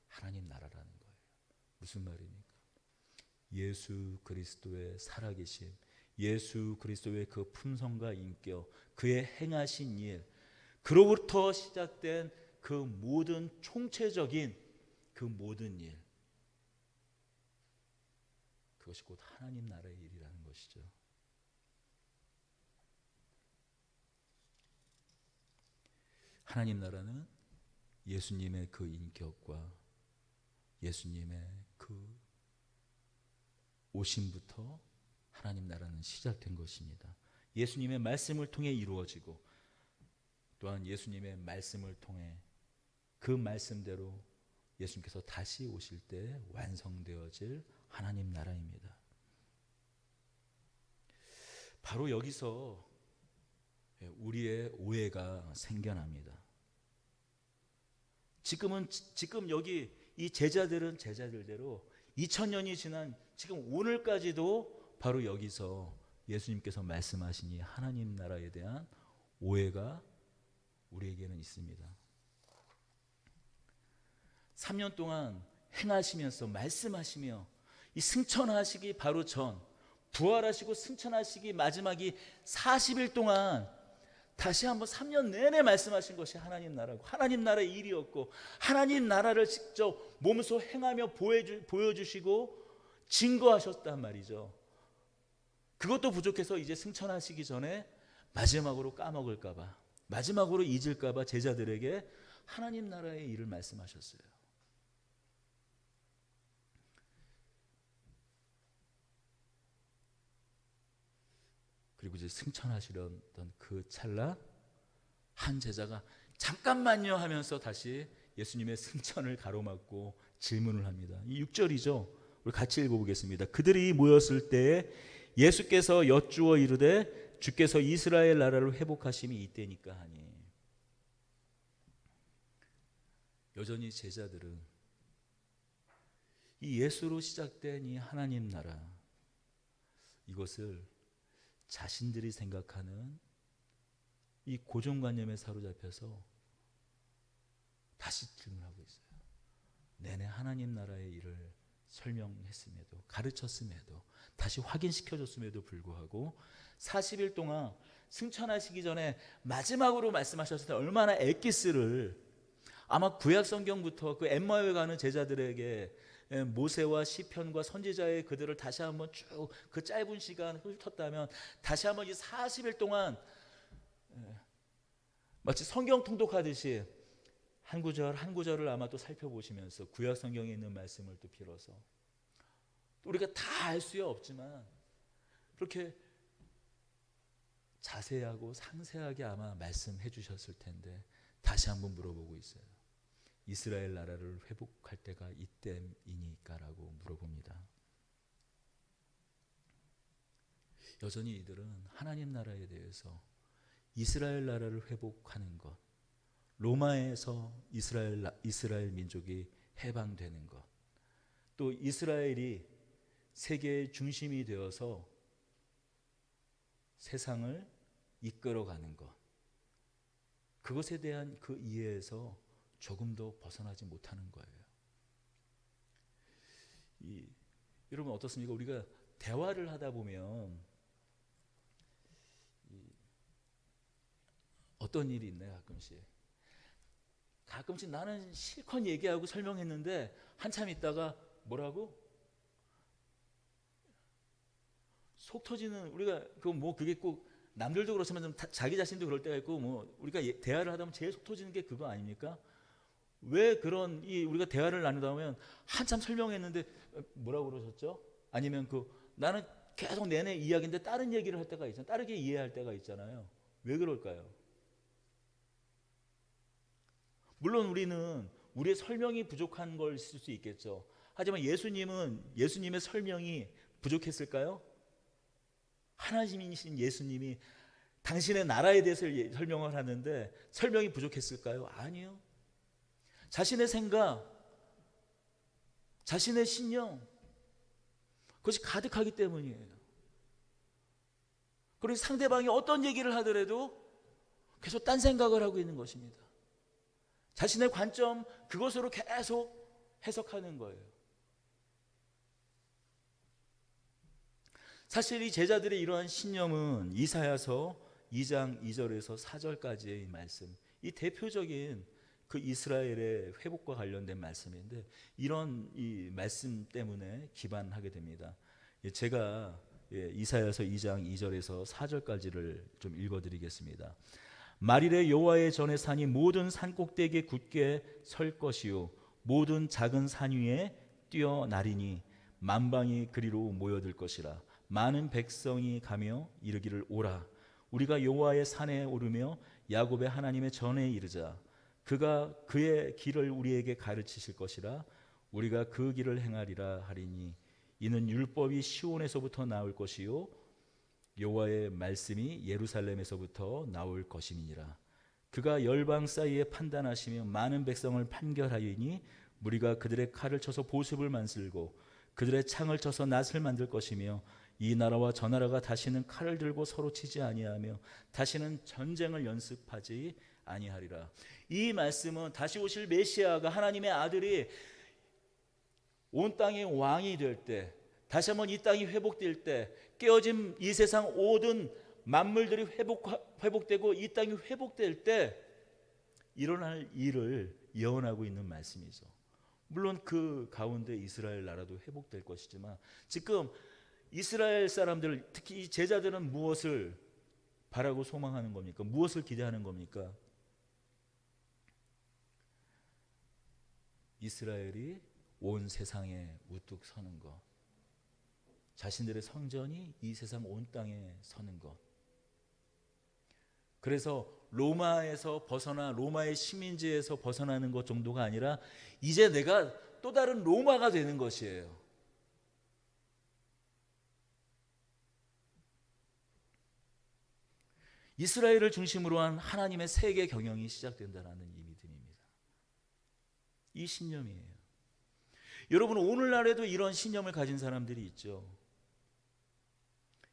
하나님 나라라는 거예요. 무슨 말입니까? 예수 그리스도의 살아계심, 예수 그리스도의 그 품성과 인격, 그의 행하신 일, 그로부터 시작된 그 모든 총체적인 그 모든 일, 그것이 곧 하나님 나라의 일이라는 것이죠. 하나님 나라는 예수님의 그 인격과 예수님의 그 오심부터 하나님 나라는 시작된 것입니다. 예수님의 말씀을 통해 이루어지고 또한 예수님의 말씀을 통해 그 말씀대로 예수님께서 다시 오실 때 완성되어질 하나님 나라입니다. 바로 여기서 우리의 오해가 생겨납니다. 지금 여기 이 제자들은 제자들대로 2000년이 지난 지금 오늘까지도 바로 여기서 예수님께서 말씀하신 이 하나님 나라에 대한 오해가 우리에게는 있습니다. 3년 동안 행하시면서 말씀하시며 이 승천하시기 바로 전, 부활하시고 승천하시기 마지막이 40일 동안 다시 한번 3년 내내 말씀하신 것이 하나님 나라고, 하나님 나라의 일이었고, 하나님 나라를 직접 몸소 행하며 보여주시고 증거하셨단 말이죠. 그것도 부족해서 이제 승천하시기 전에 마지막으로 까먹을까봐, 마지막으로 잊을까봐 제자들에게 하나님 나라의 일을 말씀하셨어요. 그리고 이제 승천하시려던 그 찰나 한 제자가 잠깐만요 하면서 다시 예수님의 승천을 가로막고 질문을 합니다. 이 6절이죠. 우리 같이 읽어보겠습니다. 그들이 모였을 때 예수께서 여쭈어 이르되 주께서 이스라엘 나라를 회복하심이 이때니까 하니. 여전히 제자들은 이 예수로 시작된 이 하나님 나라, 이것을 자신들이 생각하는 이 고정관념에 사로잡혀서 다시 질문하고 있어요. 내내 하나님 나라의 일을 설명했음에도, 가르쳤음에도, 다시 확인시켜줬음에도 불구하고 40일 동안 승천하시기 전에 마지막으로 말씀하셨을 때 얼마나 엑기스를, 아마 구약 성경부터 그 엠마오에 가는 제자들에게 모세와 시편과 선지자의 그들을 다시 한번 쭉 그 짧은 시간 훑었다면 다시 한번 이 40일 동안 마치 성경 통독하듯이 한 구절 한 구절을 아마 또 살펴보시면서 구약 성경에 있는 말씀을 또 빌어서, 또 우리가 다 알 수 없지만 그렇게 자세하고 상세하게 아마 말씀해 주셨을 텐데 다시 한번 물어보고 있어요. 이스라엘 나라를 회복할 때가 이때이니까라고 물어봅니다. 여전히 이들은 하나님 나라에 대해서 이스라엘 나라를 회복하는 것, 로마에서 이스라엘 민족이 해방되는 것, 또 이스라엘이 세계의 중심이 되어서 세상을 이끌어가는 것, 그것에 대한 그 이해에서 조금도 벗어나지 못하는 거예요. 여러분 어떻습니까? 우리가 대화를 하다 보면 어떤 일이 있나요? 가끔씩 가끔씩 나는 실컷 얘기하고 설명했는데 한참 있다가 뭐라고? 속 터지는, 우리가 그게 꼭 남들도 그렇지만 좀 자기 자신도 그럴 때가 있고, 우리가 대화를 하다 보면 제일 속 터지는 게 그거 아닙니까? 왜 그런 우리가 대화를 나누다 보면 한참 설명했는데 뭐라고 그러셨죠? 아니면 나는 계속 내내 이야기인데 다른 얘기를 할 때가 있잖아요. 다르게 이해할 때가 있잖아요. 왜 그럴까요? 물론 우리는 우리의 설명이 부족한 걸 있을 수 있겠죠. 하지만 예수님의 설명이 부족했을까요? 하나님이신 예수님이 당신의 나라에 대해서 설명을 하는데 설명이 부족했을까요? 아니요. 자신의 생각, 자신의 신념, 그것이 가득하기 때문이에요. 그리고 상대방이 어떤 얘기를 하더라도 계속 딴 생각을 하고 있는 것입니다. 자신의 관점, 그것으로 계속 해석하는 거예요. 사실 이 제자들의 이러한 신념은 이사야서 2장 2절에서 4절까지의 말씀, 이 대표적인 그 이스라엘의 회복과 관련된 말씀인데, 이런 이 말씀 때문에 기반하게 됩니다. 제가 이사야서 2장 2절에서 4절까지를 좀 읽어드리겠습니다. 말일에 여호와의 전에 산이 모든 산 꼭대기에 굳게 설 것이요 모든 작은 산 위에 뛰어나리니 만방이 그리로 모여들 것이라. 많은 백성이 가며 이르기를 오라, 우리가 여호와의 산에 오르며 야곱의 하나님의 전에 이르자. 그가 그의 길을 우리에게 가르치실 것이라. 우리가 그 길을 행하리라 하리니 이는 율법이 시온에서부터 나올 것이요 여호와의 말씀이 예루살렘에서부터 나올 것임이니라. 그가 열방 사이에 판단하시며 많은 백성을 판결하리니 무리가 그들의 칼을 쳐서 보습을 만들고 그들의 창을 쳐서 낫을 만들 것이며 이 나라와 저 나라가 다시는 칼을 들고 서로 치지 아니하며 다시는 전쟁을 연습하지 아니하리라. 이 말씀은 다시 오실 메시아가, 하나님의 아들이 온 땅의 왕이 될 때, 다시 한번 이 땅이 회복될 때, 깨어진 이 세상 모든 만물들이 회복되고 이 땅이 회복될 때 일어날 일을 예언하고 있는 말씀이죠. 물론 그 가운데 이스라엘 나라도 회복될 것이지만, 지금 이스라엘 사람들, 특히 이 제자들은 무엇을 바라고 소망하는 겁니까? 무엇을 기대하는 겁니까? 이스라엘이 온 세상에 우뚝 서는 것, 자신들의 성전이 이 세상 온 땅에 서는 것. 그래서 로마에서 벗어나, 로마의 식민지에서 벗어나는 것 정도가 아니라 이제 내가 또 다른 로마가 되는 것이에요. 이스라엘을 중심으로 한 하나님의 세계 경영이 시작된다는 이 믿음입니다. 이 신념이에요. 여러분, 오늘날에도 이런 신념을 가진 사람들이 있죠.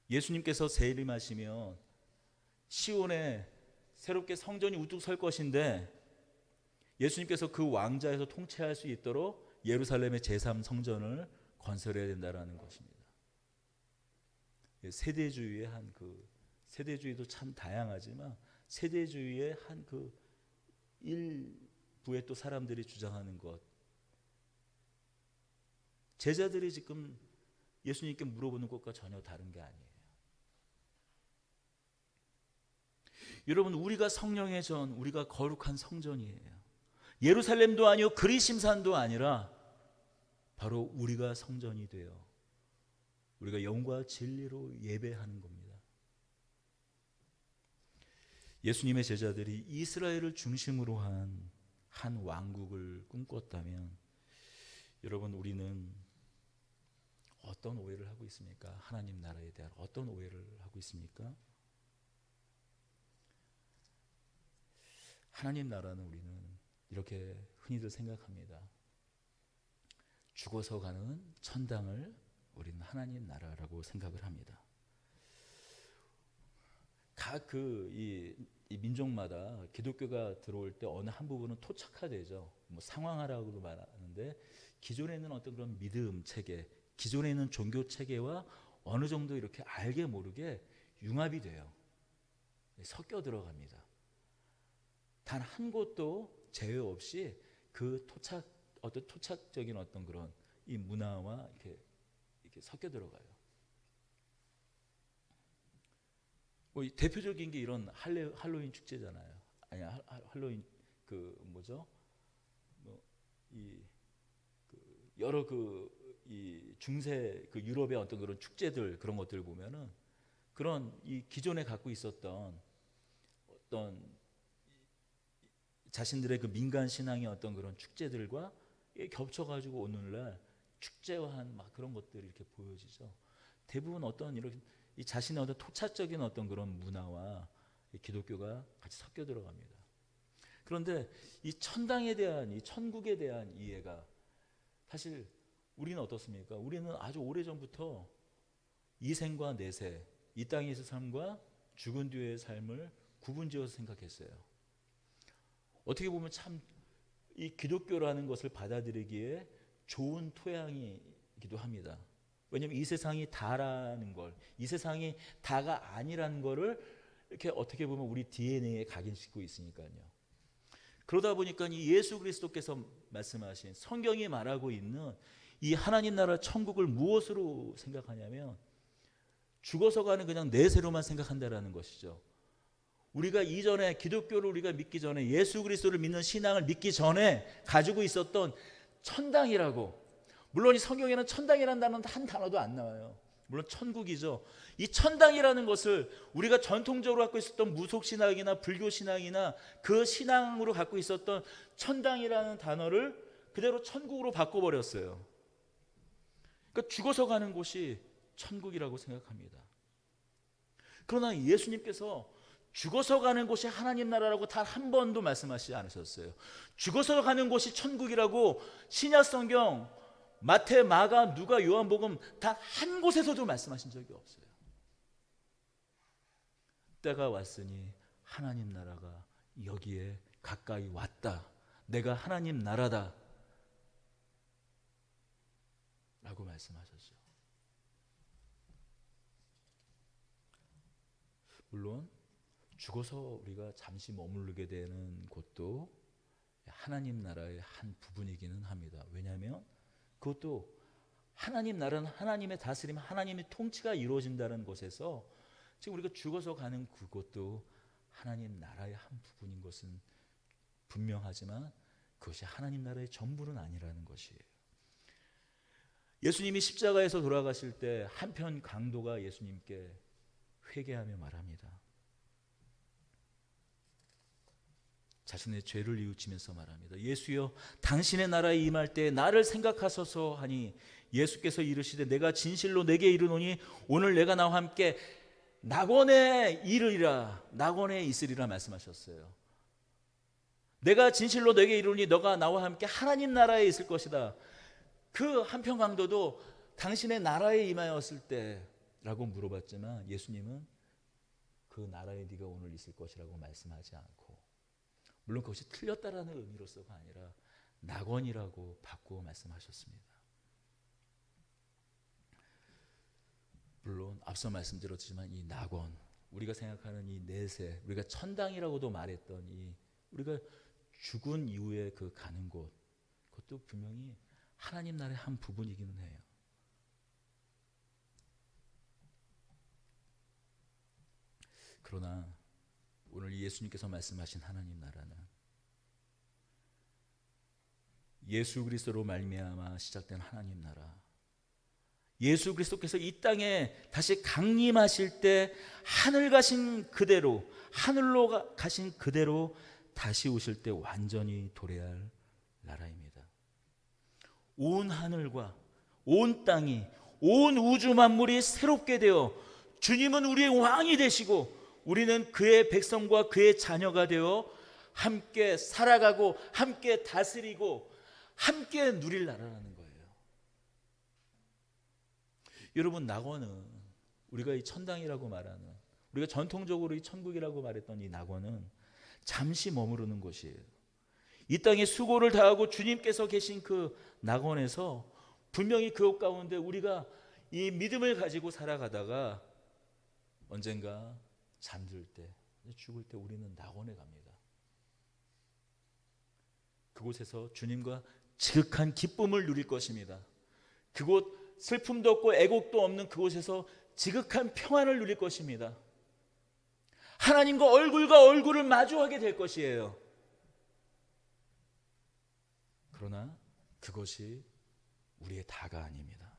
예수님께서 재림하시면 시온에 새롭게 성전이 우뚝 설 것인데, 예수님께서 그 왕자에서 통치할 수 있도록 예루살렘의 제3성전을 건설해야 된다는 것입니다. 세대주의의 세대주의도 참 다양하지만 세대주의의 한 일부의 또 사람들이 주장하는 것, 제자들이 지금 예수님께 물어보는 것과 전혀 다른 게 아니에요. 여러분, 우리가 성령의 전, 우리가 거룩한 성전이에요. 예루살렘도 아니요 그리심산도 아니라 바로 우리가 성전이 되어 우리가 영과 진리로 예배하는 겁니다. 예수님의 제자들이 이스라엘을 중심으로 한 왕국을 꿈꿨다면, 여러분, 우리는 어떤 오해를 하고 있습니까? 하나님 나라에 대한 어떤 오해를 하고 있습니까? 하나님 나라는 우리는 이렇게 흔히들 생각합니다. 죽어서 가는 천당을 우리는 하나님 나라라고 생각을 합니다. 각 이 민족마다 기독교가 들어올 때 어느 한 부분은 토착화되죠. 상황화라고도 말하는데, 기존에 있는 어떤 그런 믿음 체계, 기존에 있는 종교 체계와 어느 정도 이렇게 알게 모르게 융합이 돼요. 섞여 들어갑니다. 단 한 곳도 제외 없이 그 토착적인 어떤 그런 이 문화와 이렇게 섞여 들어가요. 뭐 대표적인 게 이런 할로윈 축제잖아요. 아니 할로윈 그 뭐죠? 뭐이 여러 이 중세 그 유럽의 어떤 그런 축제들 그런 것들 보면은 그런 이 기존에 갖고 있었던 어떤 자신들의 그 민간 신앙의 어떤 그런 축제들과 겹쳐가지고 오늘날 축제화한 막 그런 것들이 이렇게 보여지죠. 대부분 어떤 이런 이 자신의 어떤 토착적인 어떤 그런 문화와 이 기독교가 같이 섞여 들어갑니다. 그런데 이 천당에 대한 이 천국에 대한 이해가 사실 우리는 어떻습니까? 우리는 아주 오래전부터 이생과 내세, 이 땅에서의 삶과 죽은 뒤의 삶을 구분지어서 생각했어요. 어떻게 보면 참 이 기독교라는 것을 받아들이기에 좋은 토양이기도 합니다. 왜냐하면 이 세상이 다라는 걸, 이 세상이 다가 아니라는 거를 이렇게 어떻게 보면 우리 DNA에 각인시키고 있으니까요. 그러다 보니까 이 예수 그리스도께서 말씀하신 성경이 말하고 있는 이 하나님 나라 천국을 무엇으로 생각하냐면 죽어서 가는 그냥 내세로만 생각한다라는 것이죠. 우리가 이전에 기독교를 우리가 믿기 전에 예수 그리스도를 믿는 신앙을 믿기 전에 가지고 있었던 천당이라고, 물론 이 성경에는 천당이라는 단어는 한 단어도 안 나와요. 물론 천국이죠. 이 천당이라는 것을 우리가 전통적으로 갖고 있었던 무속신앙이나 불교신앙이나 그 신앙으로 갖고 있었던 천당이라는 단어를 그대로 천국으로 바꿔버렸어요. 그러니까 죽어서 가는 곳이 천국이라고 생각합니다. 그러나 예수님께서 죽어서 가는 곳이 하나님 나라라고 단 한 번도 말씀하시지 않으셨어요. 죽어서 가는 곳이 천국이라고 신약 성경 마태, 마가, 누가, 요한복음 단 한 곳에서도 말씀하신 적이 없어요. 때가 왔으니 하나님 나라가 여기에 가까이 왔다. 내가 하나님 나라다 라고 말씀하셨죠. 물론 죽어서 우리가 잠시 머무르게 되는 곳도 하나님 나라의 한 부분이기는 합니다. 왜냐하면 그것도 하나님 나라는 하나님의 다스림, 하나님의 통치가 이루어진다는 곳에서 지금 우리가 죽어서 가는 그곳도 하나님 나라의 한 부분인 것은 분명하지만 그것이 하나님 나라의 전부는 아니라는 것이에요. 예수님이 십자가에서 돌아가실 때 한편 강도가 예수님께 회개하며 말합니다. 자신의 죄를 뉘우치면서 말합니다. 예수여, 당신의 나라에 임할 때 나를 생각하소서 하니 예수께서 이르시되 내가 진실로 내게 이르노니 오늘 내가 나와 함께 낙원에 이르리라, 낙원에 있으리라 말씀하셨어요. 내가 진실로 내게 이르노니 너가 나와 함께 하나님 나라에 있을 것이다. 그 한편 강도도 당신의 나라에 임하였을 때라고 물어봤지만 예수님은 그 나라에 네가 오늘 있을 것이라고 말씀하지 않고, 물론 그것이 틀렸다라는 의미로서가 아니라 낙원이라고 바꾸어 말씀하셨습니다. 물론 앞서 말씀드렸지만 이 낙원, 우리가 생각하는 이 내세, 우리가 천당이라고도 말했던 이 우리가 죽은 이후에 그 가는 곳, 그것도 분명히 하나님 나라의 한 부분이기는 해요. 그러나 오늘 예수님께서 말씀하신 하나님 나라는 예수 그리스도로 말미암아 시작된 하나님 나라, 예수 그리스도께서 이 땅에 다시 강림하실 때 하늘 가신 그대로, 하늘로 가신 그대로 다시 오실 때 완전히 도래할 나라입니다. 온 하늘과 온 땅이, 온 우주 만물이 새롭게 되어 주님은 우리의 왕이 되시고 우리는 그의 백성과 그의 자녀가 되어 함께 살아가고 함께 다스리고 함께 누릴 나라라는 거예요. 여러분, 낙원은 우리가 이 천당이라고 말하는, 우리가 전통적으로 이 천국이라고 말했던 이 낙원은 잠시 머무르는 곳이에요. 이 땅에 수고를 다하고 주님께서 계신 그 낙원에서 분명히 그곳 가운데 우리가 이 믿음을 가지고 살아가다가 언젠가 잠들 때, 죽을 때 우리는 낙원에 갑니다. 그곳에서 주님과 지극한 기쁨을 누릴 것입니다. 그곳 슬픔도 없고 애곡도 없는 그곳에서 지극한 평안을 누릴 것입니다. 하나님과 얼굴과 얼굴을 마주하게 될 것이에요. 그러나 그것이 우리의 다가 아닙니다.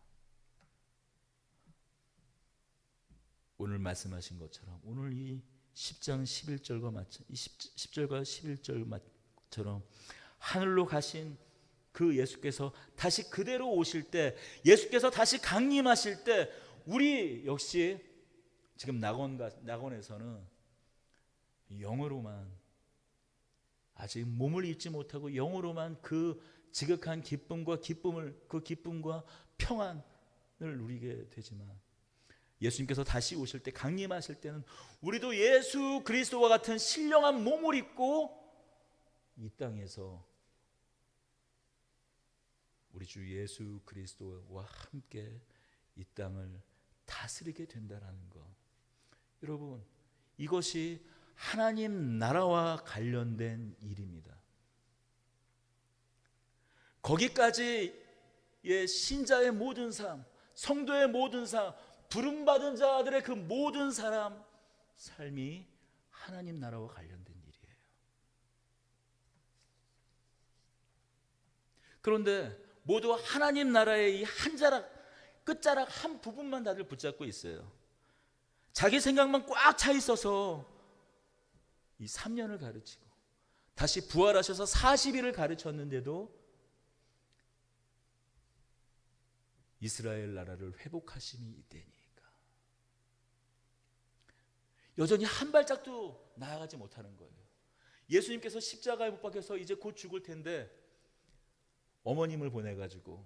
오늘 말씀하신 것처럼 오늘 이 10장 11절과 마찬 10절과 11절처럼 하늘로 가신 그 예수께서 다시 그대로 오실 때, 예수께서 다시 강림하실 때 우리 역시 지금 낙원에서는 영으로만, 아직 몸을 잊지 못하고 영으로만 그 지극한 기쁨과 평안을 누리게 되지만, 예수님께서 다시 오실 때, 강림하실 때는 우리도 예수 그리스도와 같은 신령한 몸을 입고 이 땅에서 우리 주 예수 그리스도와 함께 이 땅을 다스리게 된다는 것. 여러분, 이것이 하나님 나라와 관련된 일입니다. 거기까지의 신자의 모든 삶, 성도의 모든 삶, 부름받은 자들의 그 모든 삶이 하나님 나라와 관련된 일이에요. 그런데 모두 하나님 나라의 이 한 자락, 끝자락 한 부분만 다들 붙잡고 있어요. 자기 생각만 꽉 차 있어서 이 3년을 가르치고 다시 부활하셔서 40일을 가르쳤는데도 이스라엘 나라를 회복하심이 이때니까 여전히 한 발짝도 나아가지 못하는 거예요. 예수님께서 십자가에 못 박혀서 이제 곧 죽을 텐데 어머님을 보내가지고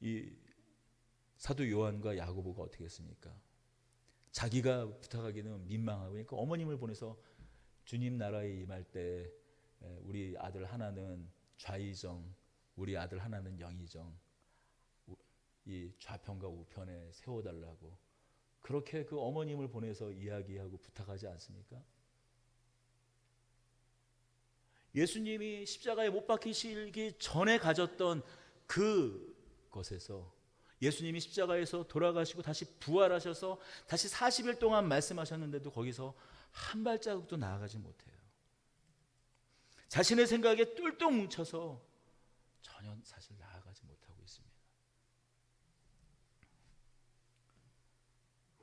이 사도 요한과 야고보가 어떻게 했습니까? 자기가 부탁하기는 민망하고, 그러니까 어머님을 보내서 주님 나라에 임할 때 우리 아들 하나는 좌의정, 우리 아들 하나는 영의정, 이 좌편과 우편에 세워달라고 그렇게 그 어머님을 보내서 이야기하고 부탁하지 않습니까? 예수님이 십자가에 못 박히시기 전에 가졌던 그것에서, 예수님이 십자가에서 돌아가시고 다시 부활하셔서 다시 40일 동안 말씀하셨는데도 거기서 한 발자국도 나아가지 못해요. 자신의 생각에 똘똘 뭉쳐서 전혀 사실 나아가지 못하고 있습니다.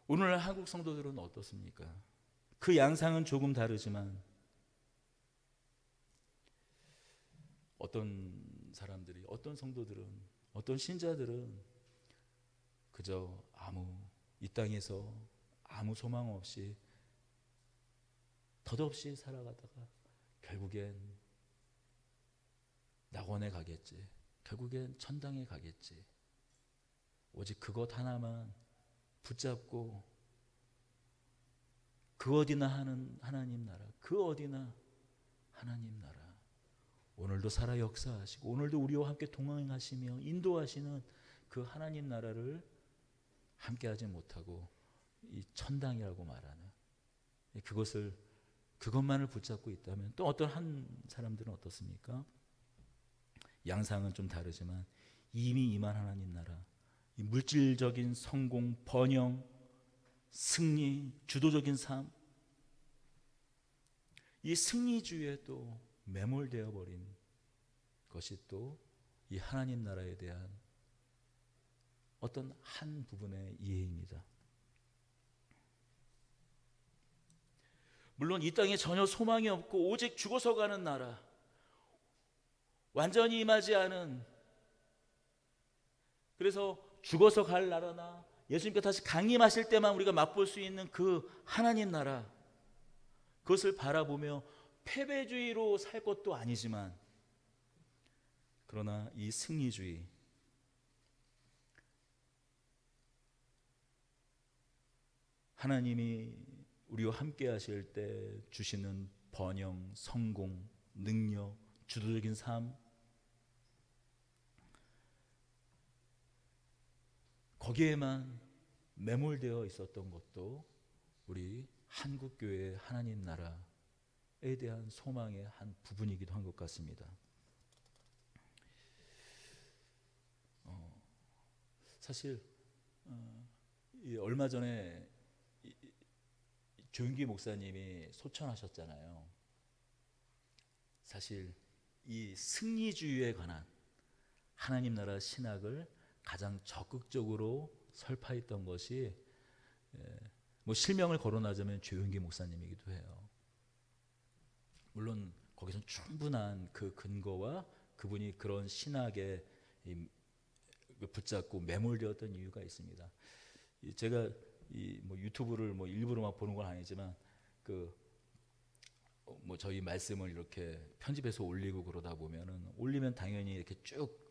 오늘날 한국 성도들은 어떻습니까? 그 양상은 조금 다르지만 어떤 사람들이, 어떤 성도들은, 어떤 신자들은 그저 이 땅에서 아무 소망 없이 덧없이 살아가다가 결국엔 낙원에 가겠지, 결국엔 천당에 가겠지, 오직 그것 하나만 붙잡고 그 어디나 하는 하나님 나라, 그 어디나 하나님 나라, 오늘도 살아 역사하시고 오늘도 우리와 함께 동행하시며 인도하시는 그 하나님 나라를 함께하지 못하고 이 천당이라고 말하는 그것만을 붙잡고 있다면, 또 어떤 한 사람들은 어떻습니까? 양상은 좀 다르지만 이미 임한 하나님 나라, 이 물질적인 성공, 번영, 승리, 주도적인 삶, 이 승리주의에 또 매몰되어 버린 것이 또 이 하나님 나라에 대한 어떤 한 부분의 이해입니다. 물론 이 땅에 전혀 소망이 없고 오직 죽어서 가는 나라, 완전히 임하지 않은, 그래서 죽어서 갈 나라나 예수님께서 다시 강림하실 때만 우리가 맛볼 수 있는 그 하나님 나라, 그것을 바라보며 패배주의로 살 것도 아니지만, 그러나 이 승리주의, 하나님이 우리와 함께 하실 때 주시는 번영, 성공, 능력, 주도적인 삶, 거기에만 매몰되어 있었던 것도 우리 한국교회의 하나님 나라의 대한 소망의 한 부분이기도 한 것 같습니다. 사실 얼마 전에 조윤기 목사님이 소천하셨잖아요. 사실 이 승리주의에 관한 하나님 나라 신학을 가장 적극적으로 설파했던 것이 뭐 실명을 거론하자면 조윤기 목사님이기도 해요. 물론 거기서 충분한 그 근거와 그분이 그런 신학에 붙잡고 매몰되었던 이유가 있습니다. 제가 뭐 유튜브를 뭐 일부러 막 보는 건 아니지만 뭐 저희 말씀을 이렇게 편집해서 올리고 그러다 보면은 올리면 당연히 이렇게 쭉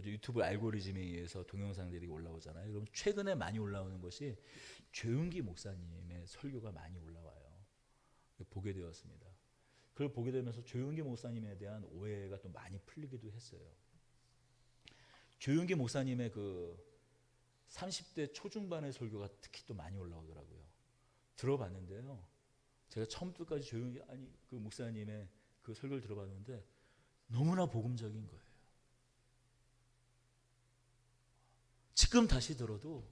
유튜브 알고리즘에 의해서 동영상들이 올라오잖아요. 그럼 최근에 많이 올라오는 것이 조윤기 목사님의 설교가 많이 올라와요. 보게 되었습니다. 그걸 보게 되면서 조윤기 목사님에 대한 오해가 또 많이 풀리기도 했어요. 조윤기 목사님의 그 30대 초중반의 설교가 특히 또 많이 올라오더라고요. 들어봤는데요. 제가 처음부터까지 조윤기 그 목사님의 그 설교를 들어봤는데 너무나 복음적인 거예요. 지금 다시 들어도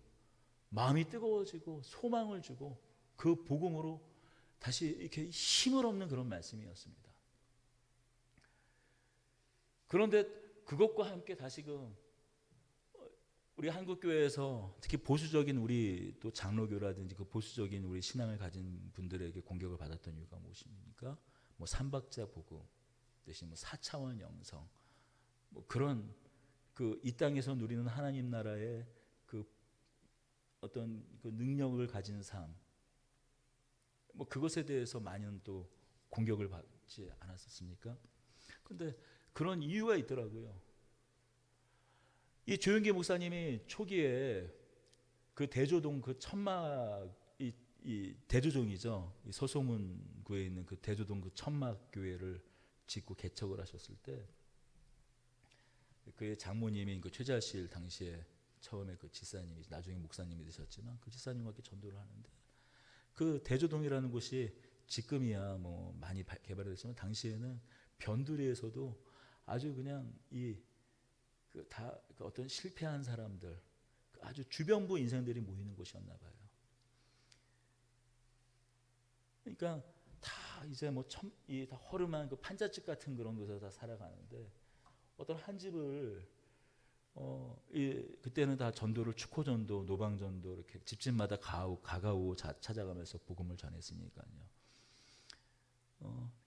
마음이 뜨거워지고 소망을 주고 그 복음으로 다시 이렇게 힘을 얻는 그런 말씀이었습니다. 그런데 그것과 함께 다시금 우리 한국교회에서 특히 보수적인 우리 또 장로교라든지 그 보수적인 우리 신앙을 가진 분들에게 공격을 받았던 이유가 무엇입니까? 뭐 삼박자 복음 대신 뭐 4차원 영성 뭐 그런 이 땅에서 누리는 하나님 나라의 그 어떤 그 능력을 가진 삶 뭐 그것에 대해서 많은 또 공격을 받지 않았었습니까? 그런데 그런 이유가 있더라고요. 이 조윤기 목사님이 초기에 그 대조동 그 천막 이 대조동이죠. 이 서소문구에 있는 그 대조동 그 천막 교회를 짓고 개척을 하셨을 때 그의 장모님인 그 최자실 당시에 처음에 그 지사님이 나중에 목사님이 되셨지만 그 지사님과 함께 전도를 하는데 그 대조동이라는 곳이 지금이야 뭐 많이 개발이 됐지만 당시에는 변두리에서도 아주 그냥 그 어떤 실패한 사람들 아주 주변부 인생들이 모이는 곳이었나 봐요. 그러니까 다 이제 뭐 다 허름한 그 판잣집 같은 그런 곳에서 다 살아가는데 어떤 한 집을 그때는 다 전도를 축호전도, 노방전도 이렇게 집집마다 가가오 찾아가면서 복음을 전했으니까요.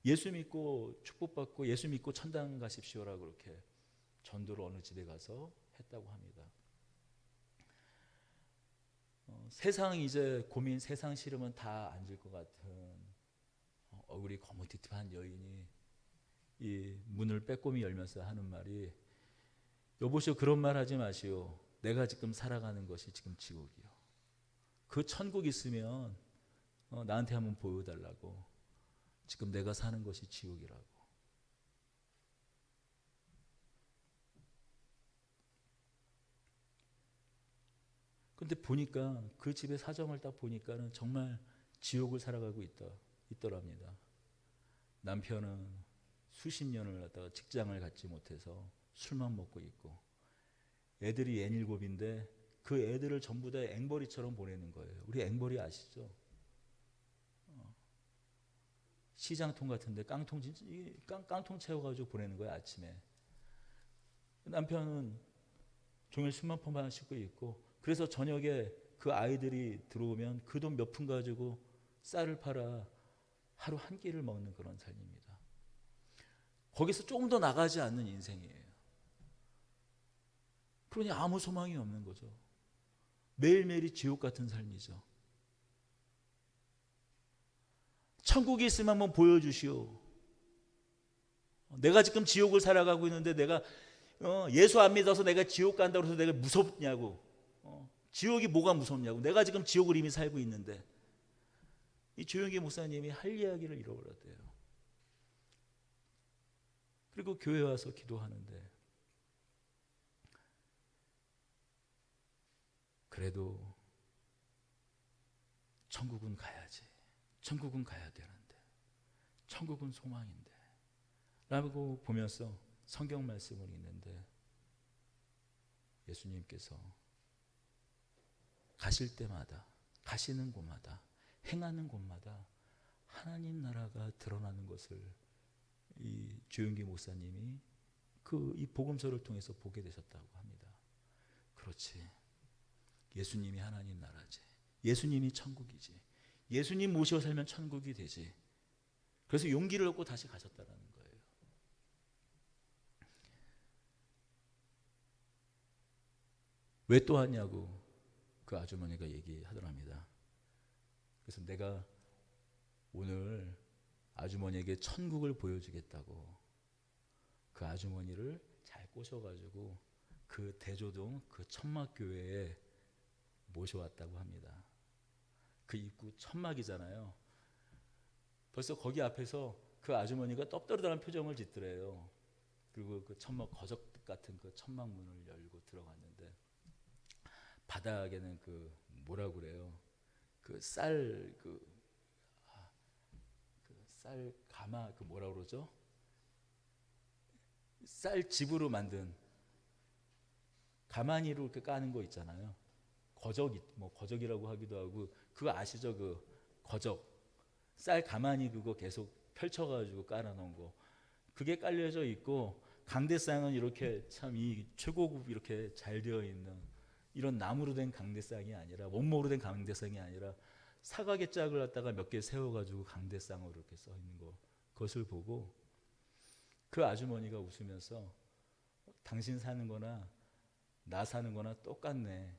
예수 믿고 축복받고 예수 믿고 천당 가십시오라고 그렇게 전도를 어느 집에 가서 했다고 합니다. 세상 이제 고민, 세상 싫으면 다 앉을 것 같은 얼굴이 거뭇튀한 여인이 이 문을 빼꼼히 열면서 하는 말이 여보시오 그런 말 하지 마시오. 내가 지금 살아가는 것이 지금 지옥이요. 그 천국 있으면 나한테 한번 보여달라고. 지금 내가 사는 것이 지옥이라고. 근데 보니까 그 집의 사정을 딱 보니까는 정말 지옥을 살아가고 있더랍니다. 남편은 수십 년을 갖다가 직장을 갖지 못해서 술만 먹고 있고 애들이 67인데 그 애들을 전부 다 앵벌이처럼 보내는 거예요. 우리 앵벌이 아시죠? 시장통 같은데 깡통 채워가지고 보내는 거예요. 아침에 남편은 종일 술만 퍼마시고 있고 그래서 저녁에 그 아이들이 들어오면 그 돈 몇 푼 가지고 쌀을 팔아 하루 한 끼를 먹는 그런 삶입니다. 거기서 조금 더 나가지 않는 인생이에요. 그러니 아무 소망이 없는 거죠. 매일매일이 지옥 같은 삶이죠. 천국이 있으면 한번 보여주시오. 내가 지금 지옥을 살아가고 있는데 내가 예수 안 믿어서 내가 지옥 간다고 해서 내가 무섭냐고. 지옥이 뭐가 무섭냐고. 내가 지금 지옥을 이미 살고 있는데. 이 조윤기 목사님이 할 이야기를 잃어버렸대요. 그리고 교회 와서 기도하는데 그래도 천국은 가야지. 천국은 가야 되는데 천국은 소망인데 라고 보면서 성경 말씀을 읽는데 예수님께서 가실 때마다, 가시는 곳마다, 행하는 곳마다 하나님 나라가 드러나는 것을 이 조용기 목사님이 이 복음서를 통해서 보게 되셨다고 합니다. 그렇지, 예수님이 하나님 나라지, 예수님이 천국이지, 예수님 모시고 살면 천국이 되지. 그래서 용기를 얻고 다시 가셨다는 거예요. 왜 또 하냐고 그 아주머니가 얘기하더랍니다. 그래서 내가 오늘 아주머니에게 천국을 보여주겠다고 그 아주머니를 잘 꼬셔가지고 그 대조동 그 천막교회에 모셔왔다고 합니다. 그 입구 천막이잖아요. 벌써 거기 앞에서 그 아주머니가 떡떠르다는 표정을 짓더래요. 그리고 그 천막 거적 같은 그 천막문을 열고 들어갔는데 바닥에는 그 뭐라 그래요? 그 쌀 쌀 가마 그 뭐라 그러죠? 쌀 집으로 만든 가마니로 이렇게 까는 거 있잖아요. 거적이라고 하기도 하고 그거 아시죠? 그 거적 쌀 가마니 그거 계속 펼쳐가지고 깔아놓은 거 그게 깔려져 있고 강대상은 이렇게 참 이 최고급 이렇게 잘 되어 있는 이런 나무로 된 강대상이 아니라 원목으로 된 강대상이 아니라 사각의 짝을 갖다가 몇 개 세워가지고 강대상으로 이렇게 써 있는 거 그것을 보고 그 아주머니가 웃으면서 당신 사는 거나 나 사는 거나 똑같네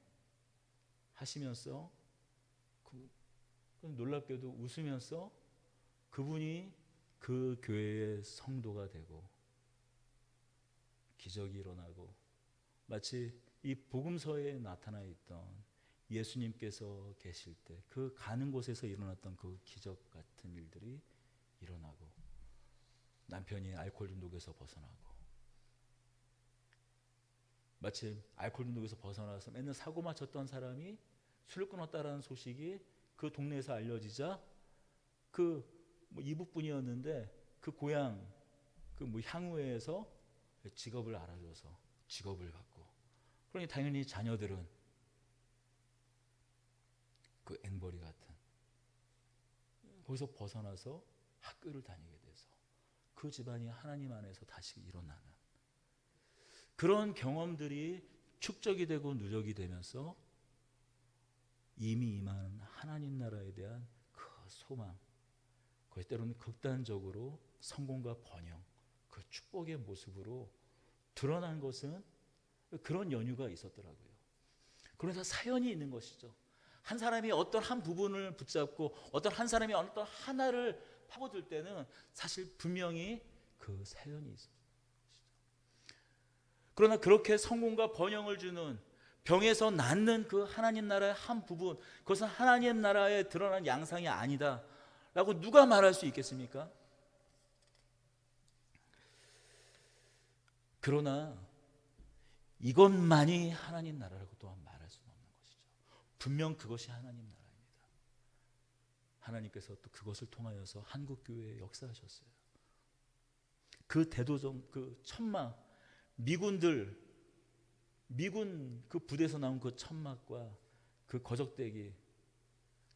하시면서 놀랍게도 웃으면서 그분이 그 교회의 성도가 되고 기적이 일어나고 마치 이 복음서에 나타나 있던 예수님께서 계실 때 그 가는 곳에서 일어났던 그 기적 같은 일들이 일어나고 남편이 알코올 중독에서 벗어나고 마치 알코올 중독에서 벗어나서 맨날 사고 맞췄던 사람이 술을 끊었다라는 소식이 그 동네에서 알려지자 뭐 이북분이었는데 그 고향 뭐 향후에서 직업을 알아줘서 직업을 갖고 그러니 당연히 자녀들은 그 앵벌이 같은 거기서 벗어나서 학교를 다니게 돼서 그 집안이 하나님 안에서 다시 일어나는 그런 경험들이 축적이 되고 누적이 되면서 이미 임한 하나님 나라에 대한 그 소망 그것 때로는 극단적으로 성공과 번영 그 축복의 모습으로 드러난 것은 그런 연유가 있었더라고요. 그래서 사연이 있는 것이죠. 한 사람이 어떤 한 부분을 붙잡고 어떤 한 사람이 어떤 하나를 파고들 때는 사실 분명히 그 사연이 있어요. 그러나 그렇게 성공과 번영을 주는 병에서 낫는 그 하나님 나라의 한 부분 그것은 하나님 나라에 드러난 양상이 아니다 라고 누가 말할 수 있겠습니까? 그러나 이것만이 하나님 나라라고 또한 말할 수는 없는 것이죠. 분명 그것이 하나님 나라입니다. 하나님께서 또 그것을 통하여서 한국교회에 역사하셨어요. 그 대도정 그 천막 미군 그 부대에서 나온 그 천막과 그 거적대기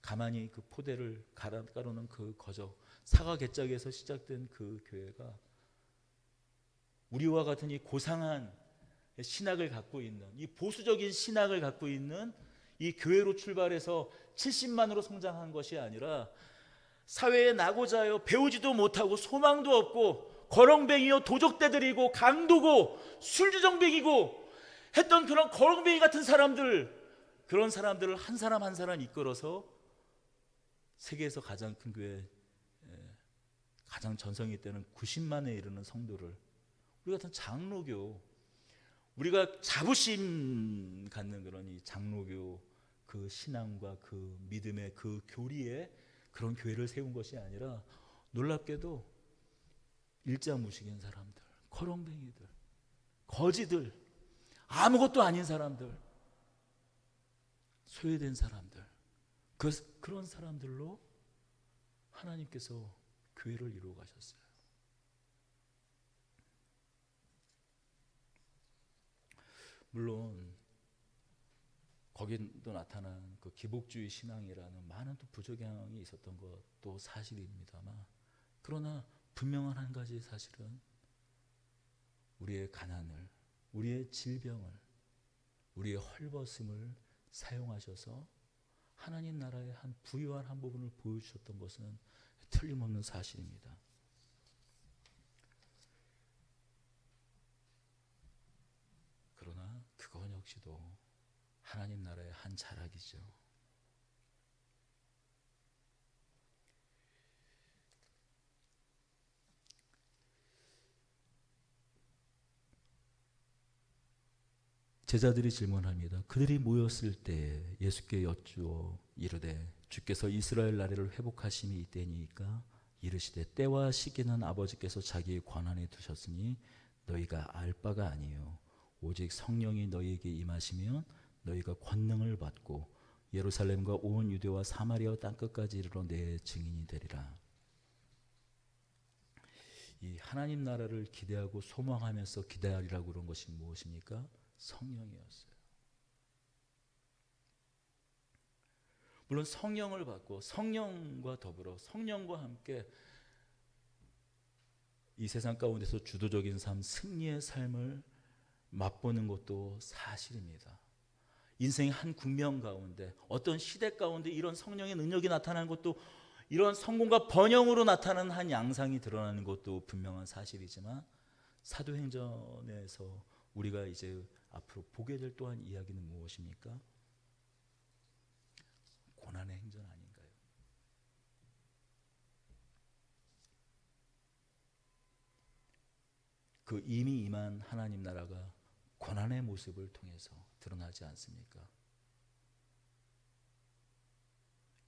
가만히 그 포대를 깔아놓은 그 거적 사과 개짝에서 시작된 그 교회가 우리와 같은 이 고상한 신학을 갖고 있는 이 보수적인 신학을 갖고 있는 이 교회로 출발해서 70만으로 성장한 것이 아니라 사회에 나고자 하여 배우지도 못하고 소망도 없고 거렁뱅이요 도적대들이고 강도고 술주정뱅이고 했던 그런 거렁뱅이 같은 사람들 그런 사람들을 한 사람 한 사람 이끌어서 세계에서 가장 큰 교회 가장 전성기 때는 90만에 이르는 성도를 우리 같은 장로교 우리가 자부심 갖는 그런 이 장로교 그 신앙과 그 믿음의 그 교리에 그런 교회를 세운 것이 아니라 놀랍게도 일자무식인 사람들, 거렁뱅이들, 거지들, 아무것도 아닌 사람들, 소외된 사람들 그런 사람들로 하나님께서 교회를 이루어 가셨어요. 물론 거기도 나타난 그 기복주의 신앙이라는 많은 또 부작용이 있었던 것도 사실입니다만, 그러나 분명한 한 가지 사실은 우리의 가난을, 우리의 질병을, 우리의 헐벗음을 사용하셔서 하나님 나라의 한 부유한 한 부분을 보여주셨던 것은 틀림없는 사실입니다. 그러나 그건 역시도 하나님 나라의 한 자락이죠. 제자들이 질문합니다. 그들이 모였을 때 예수께 여쭈어 이르되 주께서 이스라엘 나라를 회복하심이 이때니까 이르시되 때와 시기는 아버지께서 자기의 권한에 두셨으니 너희가 알 바가 아니요 오직 성령이 너희에게 임하시면 너희가 권능을 받고 예루살렘과 온 유대와 사마리아 땅끝까지 이르러 내 증인이 되리라. 이 하나님 나라를 기대하고 소망하면서 기다리라고 그런 것이 무엇입니까? 성령이었어요. 물론 성령을 받고 성령과 더불어 성령과 함께 이 세상 가운데서 주도적인 삶, 승리의 삶을 맛보는 것도 사실입니다. 인생의 한 국면 가운데, 어떤 시대 가운데 이런 성령의 능력이 나타나는 것도, 이런 성공과 번영으로 나타나는 한 양상이 드러나는 것도 분명한 사실이지만, 사도행전에서 우리가 이제 앞으로 보게 될 또한 이야기는 무엇입니까? 고난의 행전 아닌가요? 그 이미 임한 하나님 나라가 고난의 모습을 통해서 드러나지 않습니까?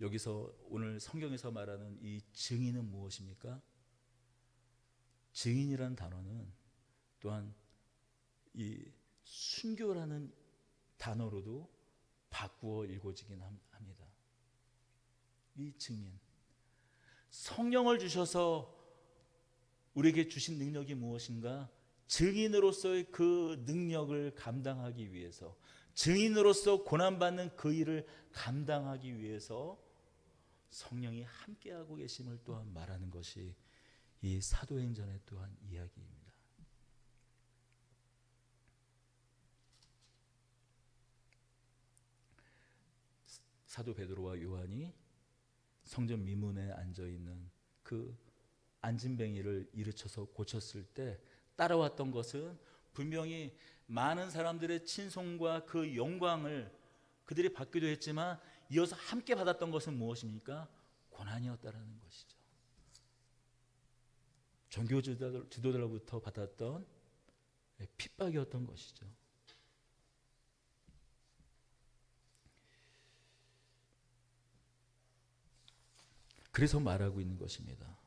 여기서 오늘 성경에서 말하는 이 증인은 무엇입니까? 증인이라는 단어는 또한 이 순교라는 단어로도 바꾸어 읽어지긴 합니다. 이 증인, 성령을 주셔서 우리에게 주신 능력이 무엇인가? 증인으로서의 그 능력을 감당하기 위해서, 증인으로서 고난받는 그 일을 감당하기 위해서 성령이 함께하고 계심을 또한 말하는 것이 이 사도행전의 또한 이야기입니다. 사도 베드로와 요한이 성전 미문에 앉아있는 그 안진뱅이를 일으켜서 고쳤을 때 따라왔던 것은 분명히 많은 사람들의 친송과 그 영광을 그들이 받기도 했지만 이어서 함께 받았던 것은 무엇입니까? 고난이었다라는 것이죠. 종교 지도자로부터 받았던 핍박이었던 것이죠. 그래서 말하고 있는 것입니다.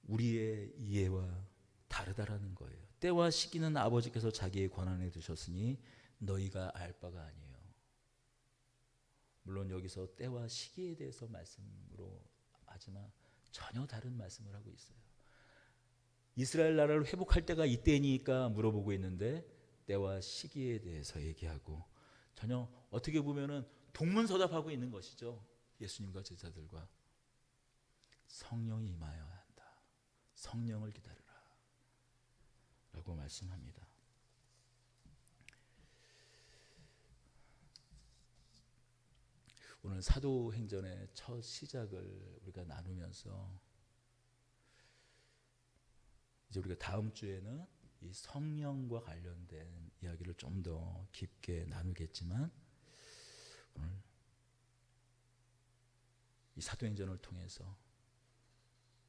우리의 이해와 다르다라는 거예요. 때와 시기는 아버지께서 자기의 권한에 두셨으니 너희가 알 바가 아니에요. 물론 여기서 때와 시기에 대해서 말씀으로 하지만 전혀 다른 말씀을 하고 있어요. 이스라엘 나라를 회복할 때가 이때니까 물어보고 있는데 때와 시기에 대해서 얘기하고 전혀 어떻게 보면은 동문서답하고 있는 것이죠. 예수님과 제자들과 성령이 임하여야 한다. 성령을 기다려라 라고 말씀합니다. 오늘 사도행전의 첫 시작을 우리가 나누면서 이제 우리가 다음 주에는 이 성령과 관련된 이야기를 좀 더 깊게 나누겠지만 오늘 이 사도행전을 통해서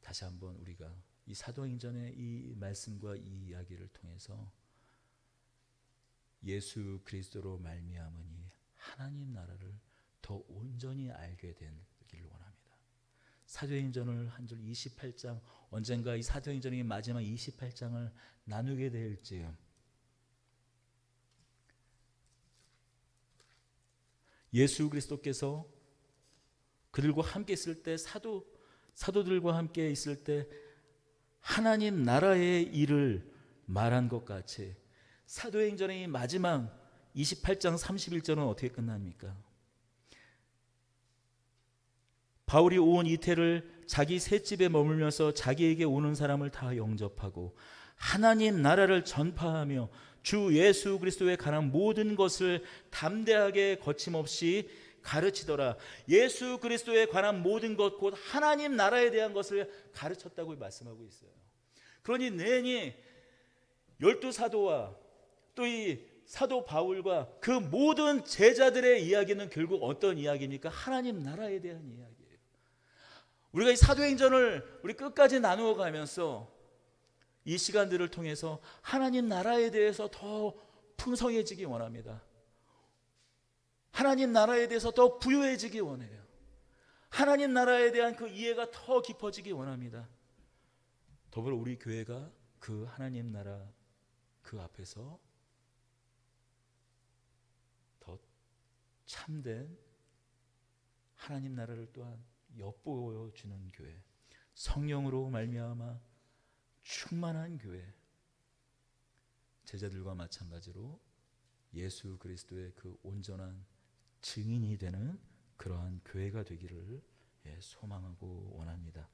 다시 한번 우리가 이 사도행전의 이 말씀과 이 이야기를 통해서 예수 그리스도로 말미암으니 하나님 나라를 더 온전히 알게 되기를 원합니다. 사도행전을 한 줄 28장, 언젠가 이 사도행전의 마지막 28장을 나누게 될 즈음 예수 그리스도께서 그들과 함께 있을 때 사도들과 함께 있을 때 하나님 나라의 일을 말한 것 같이 사도행전의 마지막 28장 31절은 어떻게 끝납니까? 바울이 온 이태를 자기 셋집에 머물면서 자기에게 오는 사람을 다 영접하고 하나님 나라를 전파하며 주 예수 그리스도에 관한 모든 것을 담대하게 거침없이 가르치더라. 예수 그리스도에 관한 모든 것, 곧 하나님 나라에 대한 것을 가르쳤다고 말씀하고 있어요. 그러니 내니 12사도와 또 이 사도 바울과 그 모든 제자들의 이야기는 결국 어떤 이야기입니까? 하나님 나라에 대한 이야기예요. 우리가 이 사도행전을 우리 끝까지 나누어 가면서 이 시간들을 통해서 하나님 나라에 대해서 더 풍성해지기 원합니다. 하나님 나라에 대해서 더 부유해지기 원해요. 하나님 나라에 대한 그 이해가 더 깊어지기 원합니다. 더불어 우리 교회가 그 하나님 나라 그 앞에서 더 참된 하나님 나라를 또한 엿보여주는 교회, 성령으로 말미암아 충만한 교회, 제자들과 마찬가지로 예수 그리스도의 그 온전한 증인이 되는 그러한 교회가 되기를 소망하고 원합니다.